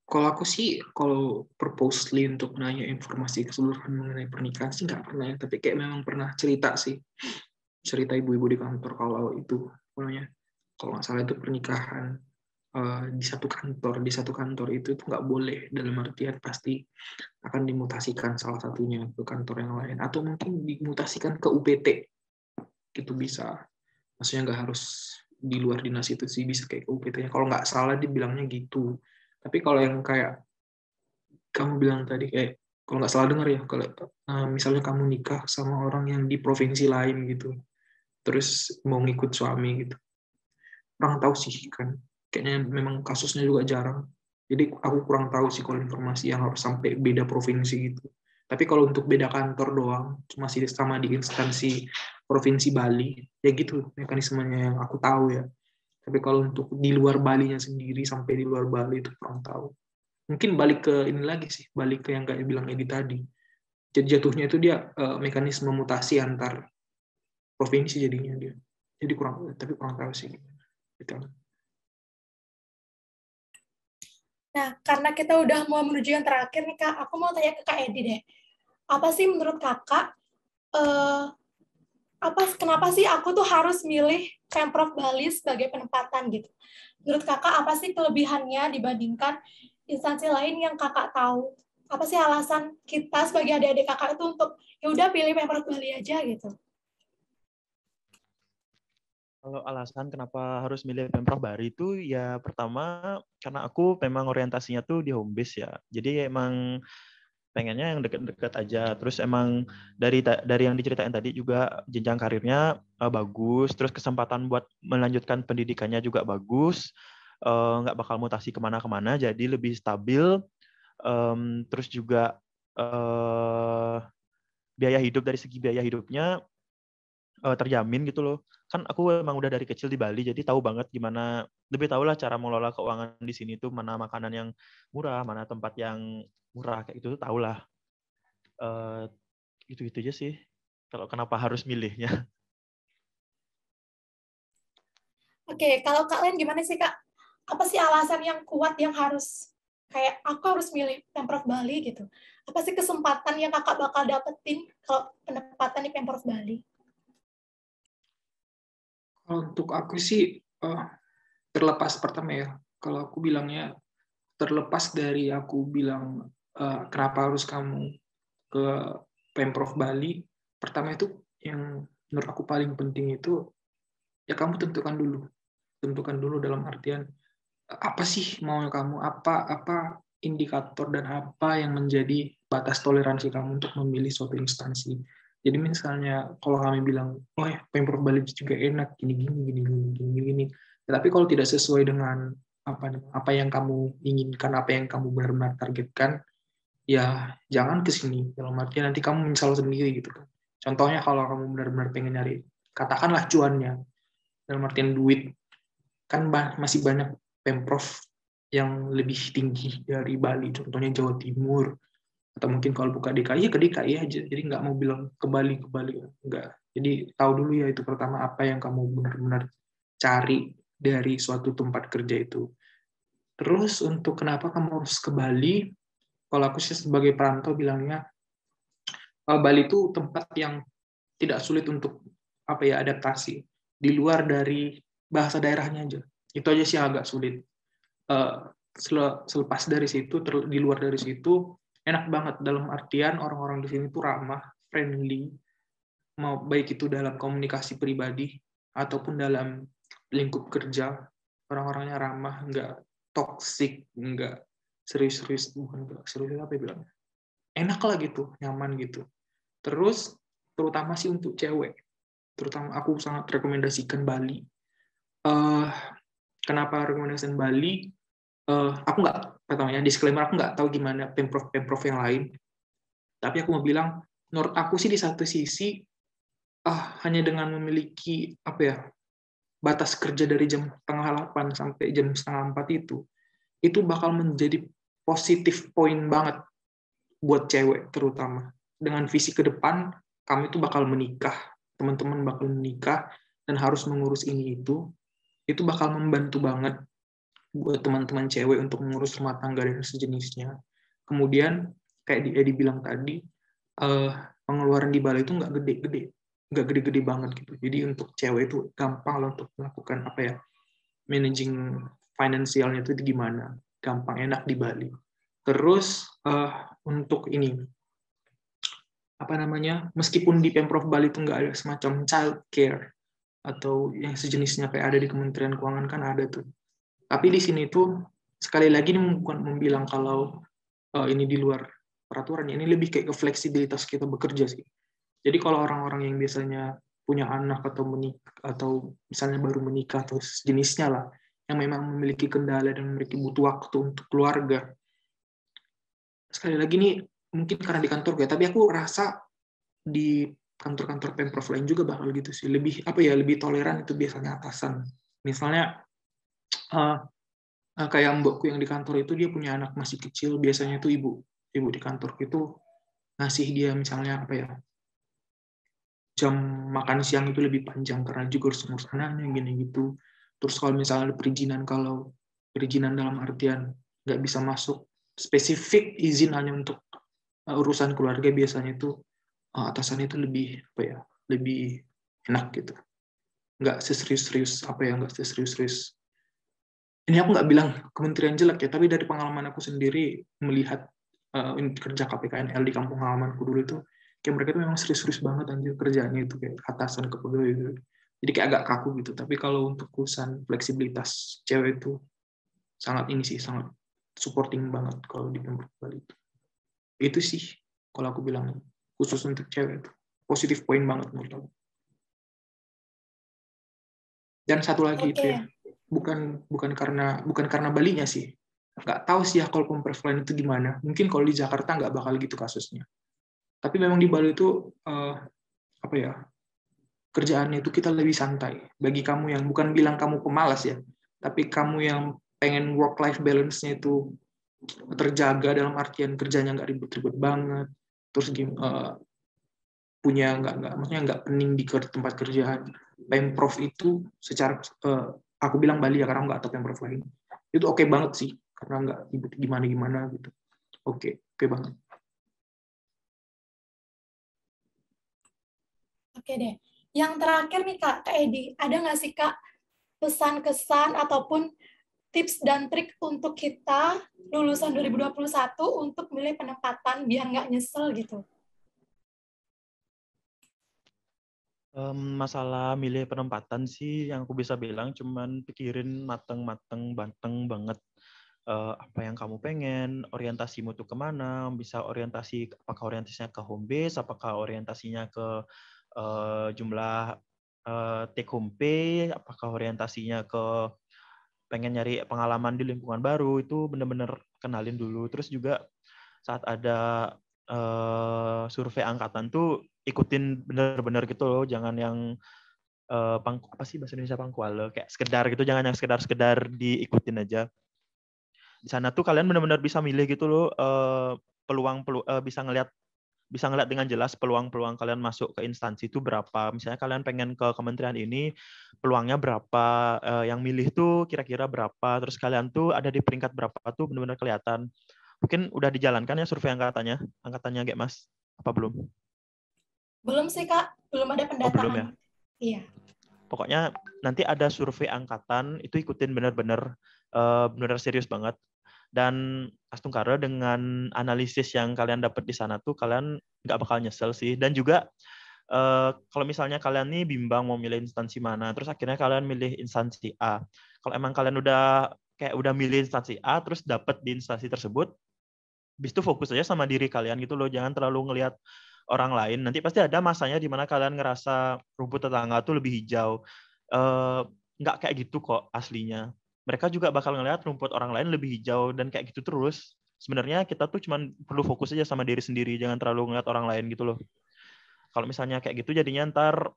Kalau aku sih, kalau purposely untuk nanya informasi keseluruhan mengenai pernikahan sih nggak pernah ya, tapi kayak memang pernah cerita sih, cerita ibu-ibu di kantor kalau itu, pokoknya kalau nggak salah itu pernikahan di satu kantor itu nggak boleh, dalam artian pasti akan dimutasikan salah satunya ke kantor yang lain, atau mungkin dimutasikan ke UPT, gitu bisa. Maksudnya nggak harus di luar dinas itu sih, bisa kayak ke UPT-nya. Kalau nggak salah dibilangnya gitu. Tapi kalau yang kayak kamu bilang tadi, kayak kalau nggak salah dengar ya, kalau misalnya kamu nikah sama orang yang di provinsi lain gitu, terus mau ngikut suami gitu, kurang tahu sih kan, kayaknya memang kasusnya juga jarang, jadi aku kurang tahu sih kalau informasi yang harus sampai beda provinsi gitu. Tapi kalau untuk beda kantor doang, masih sama di instansi provinsi Bali, ya gitu mekanismenya yang aku tahu ya. Tapi kalau untuk di luar Balinya sendiri, sampai di luar Bali itu kurang tahu. Mungkin balik ke ini lagi sih, balik ke yang kayak bilang Edi tadi. Jadi jatuhnya itu dia mekanisme mutasi antar provinsi jadinya dia. Jadi tapi kurang tahu sih. Gitu. Nah, karena kita udah mau menuju yang terakhir nih Kak, aku mau tanya ke Kak Edi deh. Apa sih menurut Kakak, kenapa sih aku tuh harus milih Pemprov Bali sebagai penempatan gitu? Menurut Kakak apa sih kelebihannya dibandingkan instansi lain yang Kakak tahu? Apa sih alasan kita sebagai adik-adik Kakak itu untuk ya udah pilih Pemprov Bali aja gitu? Kalau alasan kenapa harus milih Pemprov Bali itu ya pertama karena aku memang orientasinya tuh di home base ya. Jadi emang pengennya yang dekat-dekat aja. Terus emang dari yang diceritain tadi juga jenjang karirnya bagus. Terus kesempatan buat melanjutkan pendidikannya juga bagus. Nggak bakal mutasi kemana-kemana. Jadi lebih stabil. Terus juga biaya hidup, dari segi biaya hidupnya terjamin gitu loh. Kan aku emang udah dari kecil di Bali, jadi tahu banget gimana, lebih tahu lah cara mengelola keuangan di sini tuh, mana makanan yang murah, mana tempat yang murah, kayak gitu tuh tahu lah. Itu aja sih. Kalau kenapa harus milihnya. Oke, kalau Kak Len gimana sih Kak? Apa sih alasan yang kuat yang harus kayak aku harus milih Pemprov Bali gitu? Apa sih kesempatan yang Kakak bakal dapetin kalau penempatan di Pemprov Bali? Untuk aku sih terlepas pertama ya, kalau aku bilangnya terlepas dari aku bilang kenapa harus kamu ke Pemprov Bali, pertama itu yang menurut aku paling penting itu, ya kamu tentukan dulu dalam artian apa sih mau kamu, apa indikator dan apa yang menjadi batas toleransi kamu untuk memilih suatu instansi. Jadi misalnya kalau kami bilang, oh ya Pemprov Bali juga enak, gini. Tapi kalau tidak sesuai dengan apa yang kamu inginkan, apa yang kamu benar-benar targetkan, ya jangan ke sini. Dalam artian nanti kamu menyesal sendiri gitu kan. Contohnya kalau kamu benar-benar pengen nyari, katakanlah cuannya, dalam artian duit, kan masih banyak Pemprov yang lebih tinggi dari Bali, contohnya Jawa Timur, atau mungkin kalau buka DKI, ya ke DKI aja. Jadi nggak mau bilang ke Bali, enggak. Jadi tahu dulu ya itu pertama apa yang kamu benar-benar cari dari suatu tempat kerja itu. Terus untuk kenapa kamu harus ke Bali, kalau aku sih sebagai perantau bilangnya, Bali itu tempat yang tidak sulit untuk adaptasi. Di luar dari bahasa daerahnya aja. Itu aja sih agak sulit. Selepas dari situ, di luar dari situ, enak banget dalam artian orang-orang di sini tuh ramah, friendly, mau baik itu dalam komunikasi pribadi ataupun dalam lingkup kerja, orang-orangnya ramah, nggak toksik, nggak serius-serius, bukan nggak serius apa ya bilangnya, enak lah gitu, nyaman gitu. Terus terutama sih untuk cewek, terutama aku sangat rekomendasikan Bali. Kenapa rekomendasikan Bali? Aku nggak, pertamanya disclaimer, aku nggak tahu gimana pemprov yang lain, tapi aku mau bilang, menurut aku sih di satu sisi hanya dengan memiliki batas kerja dari jam 7:30 sampai jam 3:30 itu bakal menjadi positif poin banget buat cewek terutama. Dengan visi ke depan, kami itu bakal menikah, teman-teman bakal menikah dan harus mengurus ini itu bakal membantu banget buat teman-teman cewek untuk mengurus rumah tangga dan sejenisnya. Kemudian kayak Edi bilang tadi, pengeluaran di Bali itu nggak gede-gede banget gitu. Jadi untuk cewek itu gampang loh untuk melakukan managing finansialnya itu gimana, gampang, enak di Bali. Terus untuk ini meskipun di Pemprov Bali itu nggak ada semacam child care atau yang sejenisnya kayak ada di Kementerian Keuangan, kan ada tuh. Tapi di sini tuh sekali lagi ini bukan membilang kalau ini di luar peraturan, ini lebih kayak ke fleksibilitas kita bekerja sih. Jadi kalau orang-orang yang biasanya punya anak atau menikah atau misalnya baru menikah atau sejenisnya lah, yang memang memiliki kendala dan memiliki butuh waktu untuk keluarga. Sekali lagi nih mungkin karena di kantor gue, tapi aku rasa di kantor-kantor Pemprov lain juga bakal gitu sih. Lebih lebih toleran itu biasanya atasan. Misalnya kayak mbokku yang di kantor itu dia punya anak masih kecil, biasanya itu ibu di kantor itu ngasih dia misalnya jam makan siang itu lebih panjang karena juga harus ngurus anaknya gini gitu. Terus kalau misalnya ada perizinan dalam artian nggak bisa masuk spesifik izin hanya untuk urusan keluarga, biasanya itu atasannya itu lebih enak gitu. Nggak seserius-serius ini aku nggak bilang kementerian jelek ya, tapi dari pengalaman aku sendiri melihat kerja KPKNL di kampung halamanku dulu itu, kayak mereka tuh memang serius-serius banget anjir kerjanya itu, kayak atasan ke pegawai gitu. Jadi kayak agak kaku gitu. Tapi kalau untuk urusan fleksibilitas cewek itu sangat supporting banget kalau di Pemprov Bali itu. Itu sih kalau aku bilang khusus untuk cewek itu positif poin banget menurut aku. Dan satu lagi itu ya, bukan karena Balinya sih, nggak tahu sih ya kalau Pemprov lain itu gimana. Mungkin kalau di Jakarta nggak bakal gitu kasusnya, tapi memang di Bali itu kerjaannya itu kita lebih santai. Bagi kamu yang bukan bilang kamu pemalas ya, tapi kamu yang pengen work life balance-nya itu terjaga dalam artian kerjanya nggak ribet-ribet banget, terus maksudnya nggak pening di tempat kerjaan. Pemprov itu secara aku bilang Bali ya karena nggak tahu Pemprov lain itu oke banget sih, karena nggak ribet gimana gitu. Oke banget. Oke deh. Yang terakhir nih Kak Edi, ada nggak sih Kak pesan-kesan ataupun tips dan trik untuk kita lulusan 2021 untuk milih penempatan biar nggak nyesel gitu? Masalah milih penempatan sih yang aku bisa bilang cuman pikirin mateng-mateng, banteng banget apa yang kamu pengen, orientasimu tuh kemana, bisa apakah orientasinya ke home base, apakah orientasinya ke jumlah take home pay, apakah orientasinya ke pengen nyari pengalaman di lingkungan baru, itu bener-bener kenalin dulu. Terus juga saat ada survei angkatan tuh ikutin bener-bener gitu loh, jangan yang apa sih bahasa Indonesia pangkuale, kayak sekedar gitu, jangan yang sekedar diikutin aja. Di sana tuh kalian benar-benar bisa milih gitu loh, bisa ngeliat dengan jelas peluang-peluang kalian masuk ke instansi itu berapa. Misalnya kalian pengen ke kementerian ini, peluangnya berapa, yang milih tuh kira-kira berapa, terus kalian tuh ada di peringkat berapa tuh benar-benar kelihatan. Mungkin udah dijalankan ya survei angkatannya kayak Mas? Apa belum? Belum sih, Kak. Belum ada Oh, belum ya? pendataan. Iya. Pokoknya nanti ada survei angkatan, itu ikutin benar-benar serius banget. Dan Astungkara dengan analisis yang kalian dapat di sana tuh kalian nggak bakal nyesel sih. Dan juga kalau misalnya kalian nih bimbang mau milih instansi mana, terus akhirnya kalian milih instansi A. Kalau emang kalian udah milih instansi A, terus dapat di instansi tersebut, habis itu fokus aja sama diri kalian gitu loh. Jangan terlalu ngelihat orang lain. Nanti pasti ada masanya di mana kalian ngerasa rumput tetangga tuh lebih hijau. Nggak kayak gitu kok aslinya. Mereka juga bakal ngelihat rumput orang lain lebih hijau dan kayak gitu terus. Sebenarnya kita tuh cuma perlu fokus aja sama diri sendiri, jangan terlalu ngelihat orang lain gitu loh. Kalau misalnya kayak gitu jadinya ntar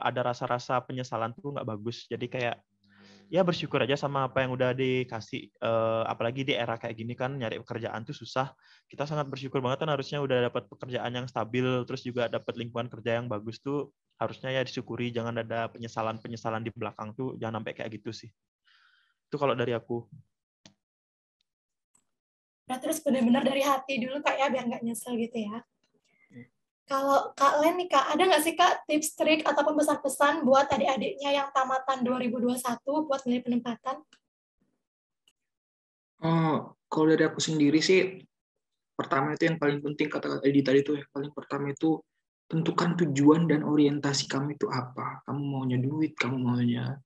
ada rasa-rasa penyesalan tuh nggak bagus. Jadi kayak ya bersyukur aja sama apa yang udah dikasih, apalagi di era kayak gini kan nyari pekerjaan tuh susah. Kita sangat bersyukur banget kan harusnya udah dapat pekerjaan yang stabil, terus juga dapat lingkungan kerja yang bagus tuh harusnya ya disyukuri, jangan ada penyesalan-penyesalan di belakang tuh, jangan sampai kayak gitu sih. Itu kalau dari aku. Nah, terus benar-benar dari hati dulu, Kak, ya, biar nggak nyesel gitu ya. Kalau Kak Len nih, Kak, ada nggak sih, Kak, tips, trik, ataupun pesan-pesan buat adik-adiknya yang tamatan 2021 buat milih penempatan? Kalau dari aku sendiri sih, pertama itu yang paling penting, kata-kata Edi tadi itu, yang paling pertama itu tentukan tujuan dan orientasi kamu itu apa. Kamu maunya duit, kamu maunya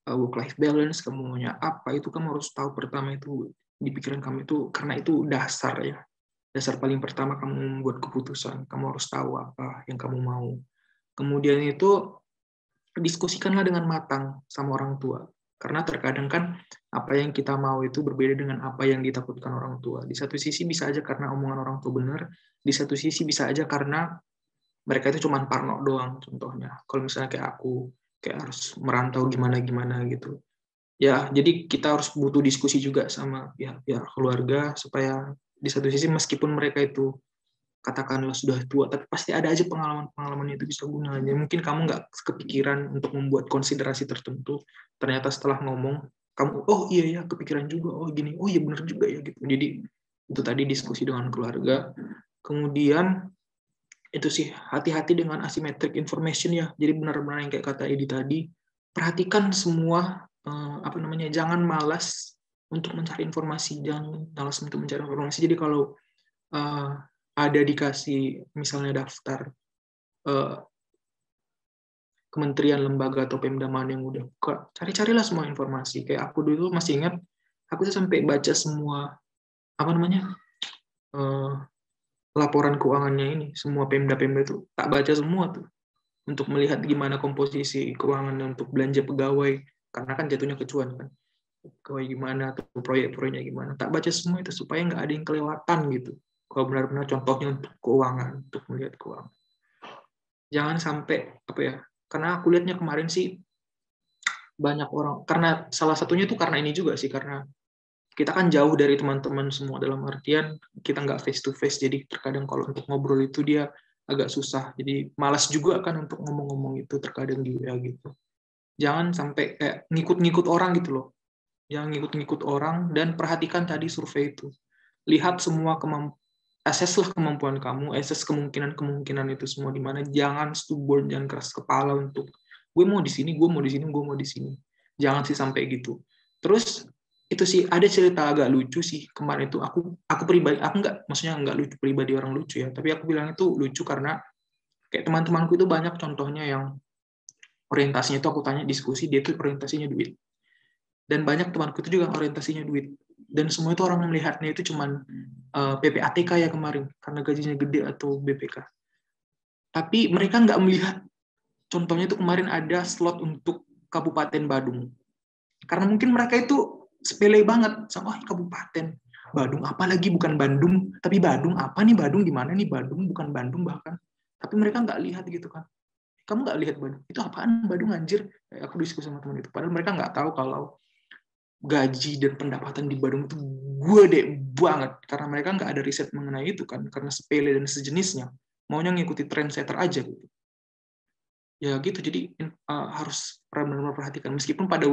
work-life balance, kamu maunya apa, itu kamu harus tahu pertama itu di pikiran kamu itu, karena itu dasar ya. Dasar paling pertama kamu membuat keputusan, kamu harus tahu apa yang kamu mau. Kemudian itu diskusikanlah dengan matang sama orang tua. Karena terkadang kan apa yang kita mau itu berbeda dengan apa yang ditakutkan orang tua. Di satu sisi bisa aja karena omongan orang tua benar, di satu sisi bisa aja karena mereka itu cuma parno doang contohnya. Kalau misalnya kayak aku, kayak harus merantau gimana-gimana gitu. Ya, jadi kita harus butuh diskusi juga sama pihak-pihak keluarga supaya di satu sisi meskipun mereka itu katakanlah sudah tua, tapi pasti ada aja pengalaman-pengalaman itu bisa gunanya. Mungkin kamu nggak kepikiran untuk membuat konsiderasi tertentu, ternyata setelah ngomong, kamu, oh iya ya, kepikiran juga, oh gini, oh iya benar juga ya, gitu. Jadi, itu tadi diskusi dengan keluarga. Kemudian, itu sih, hati-hati dengan asymmetric information ya, jadi benar-benar yang kayak kata Edi tadi, perhatikan semua, jangan malas untuk mencari informasi, jangan malas untuk mencari informasi. Jadi kalau ada dikasih misalnya daftar kementerian, lembaga, atau Pemda mana yang udah buka, cari-carilah semua informasi. Kayak aku dulu masih ingat, aku tuh sampai baca semua laporan keuangannya ini, semua Pemda-Pemda itu tak baca semua tuh, untuk melihat gimana komposisi keuangan untuk belanja pegawai, karena kan jatuhnya kecuan kan, pegawai gimana, atau proyek-proyeknya gimana, tak baca semua itu supaya nggak ada yang kelewatan gitu. Kalau benar-benar contohnya untuk keuangan, untuk melihat keuangan. Jangan sampai, karena aku lihatnya kemarin sih, banyak orang, karena salah satunya itu karena ini juga sih, karena kita kan jauh dari teman-teman semua, dalam artian kita nggak face to face, jadi terkadang kalau untuk ngobrol itu dia agak susah, jadi malas juga kan untuk ngomong-ngomong itu terkadang juga gitu. Jangan sampai kayak ngikut-ngikut orang gitu loh. Jangan ngikut-ngikut orang, dan perhatikan tadi survei itu. Lihat semua aseslah kemampuan kamu, assess kemungkinan itu semua di mana. Jangan stubborn, jangan keras kepala untuk gue mau di sini, gue mau di sini, gue mau di sini. Jangan sih sampai gitu. Terus itu sih ada cerita agak lucu sih kemarin itu, aku pribadi, aku nggak, maksudnya nggak lucu pribadi orang lucu ya, tapi aku bilang itu lucu karena Kayak teman-temanku itu banyak contohnya yang orientasinya itu aku tanya diskusi, dia itu orientasinya duit. Dan banyak temanku itu juga orientasinya duit. Dan semua itu orang melihatnya itu cuman PPATK ya kemarin, karena gajinya gede atau BPK. Tapi mereka nggak melihat, contohnya itu kemarin ada slot untuk Kabupaten Badung. Karena mungkin mereka itu sepele banget, sama Kabupaten Badung, apalagi bukan Bandung, tapi Badung, apa nih Badung, di mana nih Badung, bukan Bandung bahkan. Tapi mereka nggak lihat gitu kan. Kamu nggak lihat Badung, itu apaan Badung anjir? Aku diskusi sama teman itu, padahal mereka nggak tahu kalau gaji dan pendapatan di Badung itu gede banget, karena mereka nggak ada riset mengenai itu kan, karena sepele dan sejenisnya, maunya ngikuti trendsetter aja gitu. Ya gitu, jadi harus benar-benar perhatikan, meskipun pada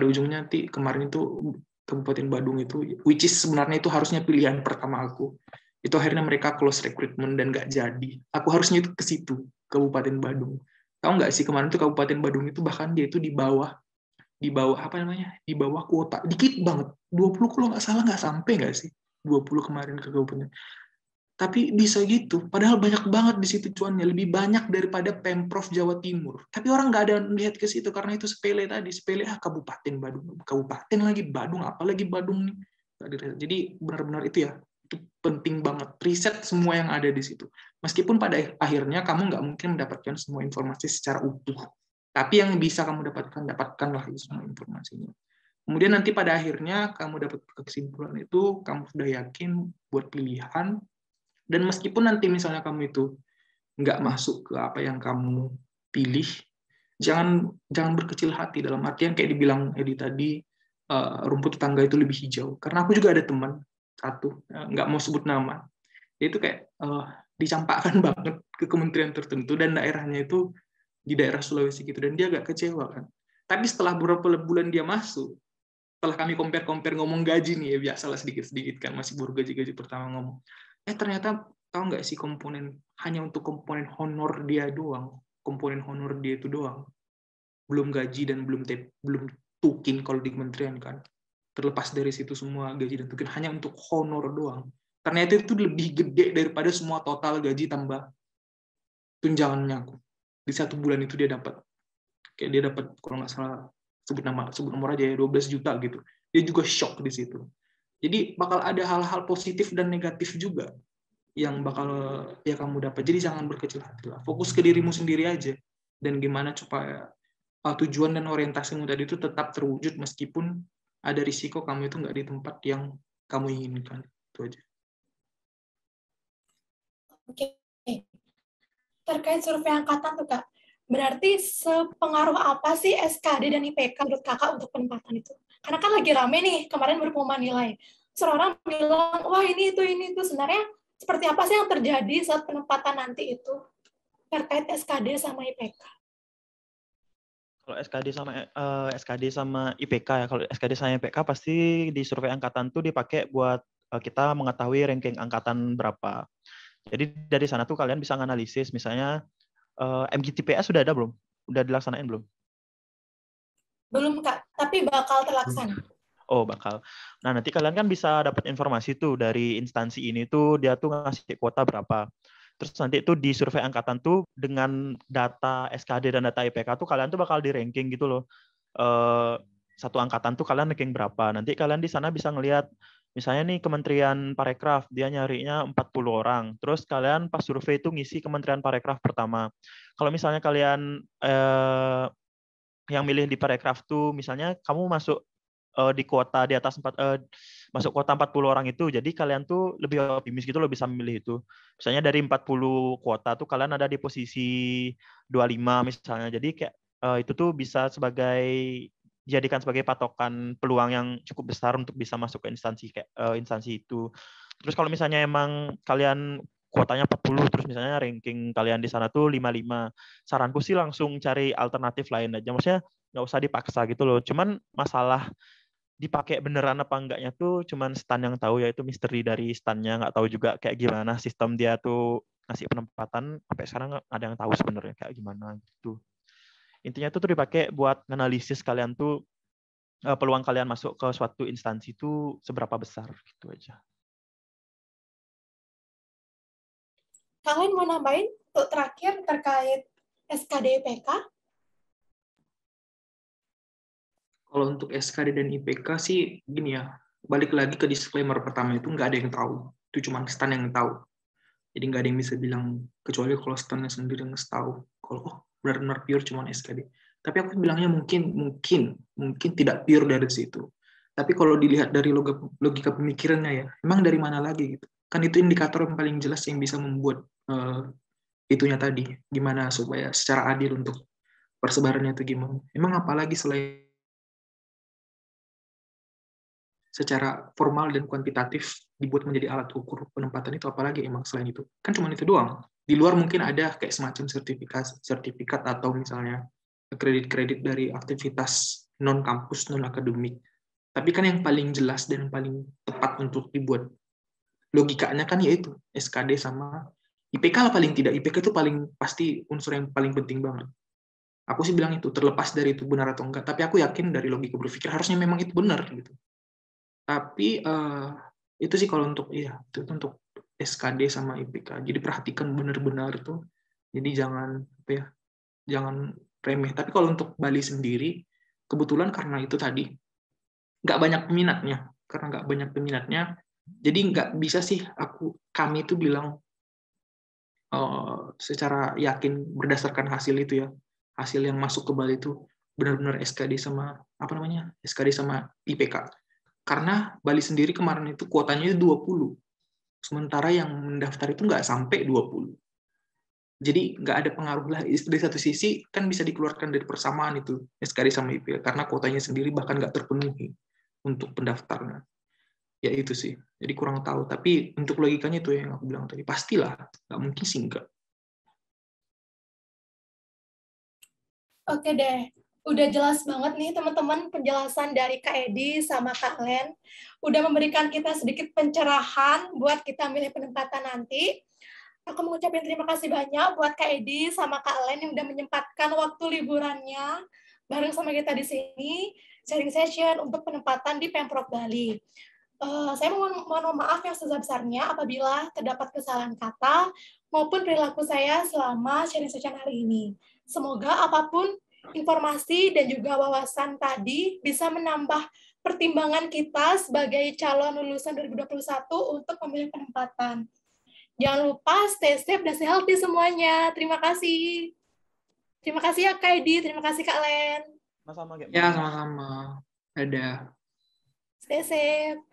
ujungnya nanti kemarin itu Kabupaten Badung itu, which is sebenarnya itu harusnya pilihan pertama aku, itu akhirnya mereka close recruitment dan nggak jadi. Aku harusnya itu ke situ, Kabupaten Badung. Tahu nggak sih kemarin tuh Kabupaten Badung itu bahkan dia itu di bawah apa namanya, di bawah kuota dikit banget, 20 kalau nggak salah, nggak sampai nggak sih 20 kemarin ke kabupaten, tapi bisa gitu, padahal banyak banget di situ cuannya, lebih banyak daripada Pemprov Jawa Timur, tapi orang nggak ada melihat ke situ karena itu sepele tadi, sepele Kabupaten Badung, kabupaten lagi Badung, apalagi Badung nih. Jadi benar-benar itu ya, itu penting banget riset semua yang ada di situ, meskipun pada akhirnya kamu nggak mungkin mendapatkan semua informasi secara utuh, tapi yang bisa kamu dapatkanlah itu semua informasinya. Kemudian nanti pada akhirnya kamu dapat kesimpulan itu, kamu sudah yakin buat pilihan, dan meskipun nanti misalnya kamu itu nggak masuk ke apa yang kamu pilih, jangan berkecil hati, dalam artian kayak dibilang Edi tadi, rumput tetangga itu lebih hijau. Karena aku juga ada teman satu, nggak mau sebut nama, dia itu kayak dicampakkan banget ke kementerian tertentu dan daerahnya itu di daerah Sulawesi gitu, dan dia agak kecewa kan. Tapi setelah beberapa bulan dia masuk, setelah kami compare ngomong gaji nih ya, biasalah sedikit-sedikit kan, masih baru gaji pertama ngomong. Ternyata tahu nggak sih, hanya untuk komponen honor dia doang, komponen honor dia itu doang. Belum gaji dan belum tukin kalau di kementerian kan. Terlepas dari situ semua gaji dan tukin, hanya untuk honor doang. Ternyata itu lebih gede daripada semua total gaji tambah tunjangannya aku. Di 1 bulan itu dia dapat, kayak dia dapat kalau nggak salah, sebut nomor aja ya, 12 juta gitu. Dia juga shock di situ. Jadi bakal ada hal-hal positif dan negatif juga yang bakal ya kamu dapat. Jadi jangan berkecil hati lah. Fokus ke dirimu sendiri aja, dan gimana supaya tujuan dan orientasimu tadi itu tetap terwujud meskipun ada risiko kamu itu nggak di tempat yang kamu inginkan. Itu aja. Oke. Terkait survei angkatan tuh Kak, berarti sepengaruh apa sih SKD dan IPK menurut Kakak untuk penempatan itu? Karena kan lagi rame nih, kemarin baru pengumuman nilai. Seorang bilang, wah ini itu. Sebenarnya seperti apa sih yang terjadi saat penempatan nanti itu terkait SKD sama IPK? Kalau SKD sama IPK ya, kalau SKD sama IPK pasti di survei angkatan tuh dipakai buat kita mengetahui ranking angkatan berapa. Jadi dari sana tuh kalian bisa nganalisis, misalnya MGTPS sudah ada belum? Udah dilaksanain belum? Belum Kak, tapi bakal terlaksana. Oh, bakal. Nah, nanti kalian kan bisa dapat informasi tuh dari instansi ini tuh, dia tuh ngasih kuota berapa. Terus nanti itu di survei angkatan tuh dengan data SKD dan data IPK tuh kalian tuh bakal di ranking gitu loh. Satu angkatan tuh kalian ranking berapa. Nanti kalian di sana bisa ngelihat, misalnya nih Kementerian Parekraf, dia nyarinya 40 orang. Terus kalian pas survei itu ngisi Kementerian Parekraf pertama. Kalau misalnya kalian yang milih di Parekraf tuh, misalnya kamu masuk di kuota di atas masuk kuota 40 orang itu, jadi kalian tuh lebih optimis gitu loh bisa memilih itu. Misalnya dari 40 kuota tuh kalian ada di posisi 25 misalnya. Jadi kayak itu tuh bisa dijadikan sebagai patokan peluang yang cukup besar untuk bisa masuk ke instansi itu. Terus kalau misalnya emang kalian kuotanya 40, terus misalnya ranking kalian di sana tuh 55, saranku sih langsung cari alternatif lain aja. Maksudnya nggak usah dipaksa gitu loh. Cuman masalah dipakai beneran apa enggaknya tuh cuman stan yang tahu, yaitu misteri dari stannya, nggak tahu juga kayak gimana sistem dia tuh ngasih penempatan, sampai sekarang nggak ada yang tahu sebenarnya kayak gimana gitu. Intinya tuh dipakai buat analisis kalian tuh peluang kalian masuk ke suatu instansi itu seberapa besar gitu aja. Kalian mau nambahin Untuk terakhir terkait SKD IPK. Kalau untuk SKD dan IPK sih gini ya, balik lagi ke disclaimer pertama itu nggak ada yang tahu, itu cuma stan yang tahu. Jadi nggak ada yang bisa bilang, kecuali kalau stannya sendiri yang tahu. Kalau benar-benar pure cuma SKD. Tapi aku bilangnya mungkin tidak pure dari situ. Tapi kalau dilihat dari logika pemikirannya ya, emang dari mana lagi gitu? Kan itu indikator yang paling jelas yang bisa membuat itunya tadi, gimana supaya secara adil untuk persebarannya itu gimana. Emang apalagi selain secara formal dan kuantitatif dibuat menjadi alat ukur penempatan itu, apalagi emang selain itu kan cuma itu doang. Di luar mungkin ada kayak semacam sertifikat atau misalnya kredit dari aktivitas non kampus, non akademik, tapi kan yang paling jelas dan paling tepat untuk dibuat logikanya kan yaitu SKD sama IPK lah. Paling tidak IPK itu paling pasti unsur yang paling penting banget. Aku sih bilang itu, terlepas dari itu benar atau enggak, tapi aku yakin dari logika berpikir harusnya memang itu benar gitu. Tapi itu sih kalau untuk itu untuk SKD sama IPK. Jadi perhatikan benar-benar tuh. Jadi jangan remeh. Tapi kalau untuk Bali sendiri, kebetulan karena itu tadi nggak banyak peminatnya. Karena nggak banyak peminatnya, jadi nggak bisa sih kami itu bilang secara yakin berdasarkan hasil itu ya, hasil yang masuk ke Bali itu benar-benar SKD sama SKD sama IPK. Karena Bali sendiri kemarin itu kuotanya itu 20. Sementara yang mendaftar itu nggak sampai 20. Jadi nggak ada pengaruh lah. Dari satu sisi kan bisa dikeluarkan dari persamaan itu SKD sama IPK karena kuotanya sendiri bahkan nggak terpenuhi untuk pendaftarnya. Ya itu sih. Jadi kurang tahu. Tapi untuk logikanya itu yang aku bilang tadi. Pastilah. Nggak mungkin sih nggak. Oke deh. Udah jelas banget nih teman-teman penjelasan dari Kak Edi sama Kak Len. Udah memberikan kita sedikit pencerahan buat kita milih penempatan nanti. Aku mengucapkan terima kasih banyak buat Kak Edi sama Kak Len yang udah menyempatkan waktu liburannya bareng sama kita di sini, sharing session untuk penempatan di Pemprov Bali. Saya mohon maaf yang sebesar-besarnya apabila terdapat kesalahan kata maupun perilaku saya selama sharing session hari ini. Semoga apapun informasi dan juga wawasan tadi bisa menambah pertimbangan kita sebagai calon lulusan 2021 untuk memilih penempatan. Jangan lupa stay safe dan stay healthy semuanya. Terima kasih. Terima kasih ya Kak Edi, terima kasih Kak Len. Ya, sama-sama. Dadah. Stay safe.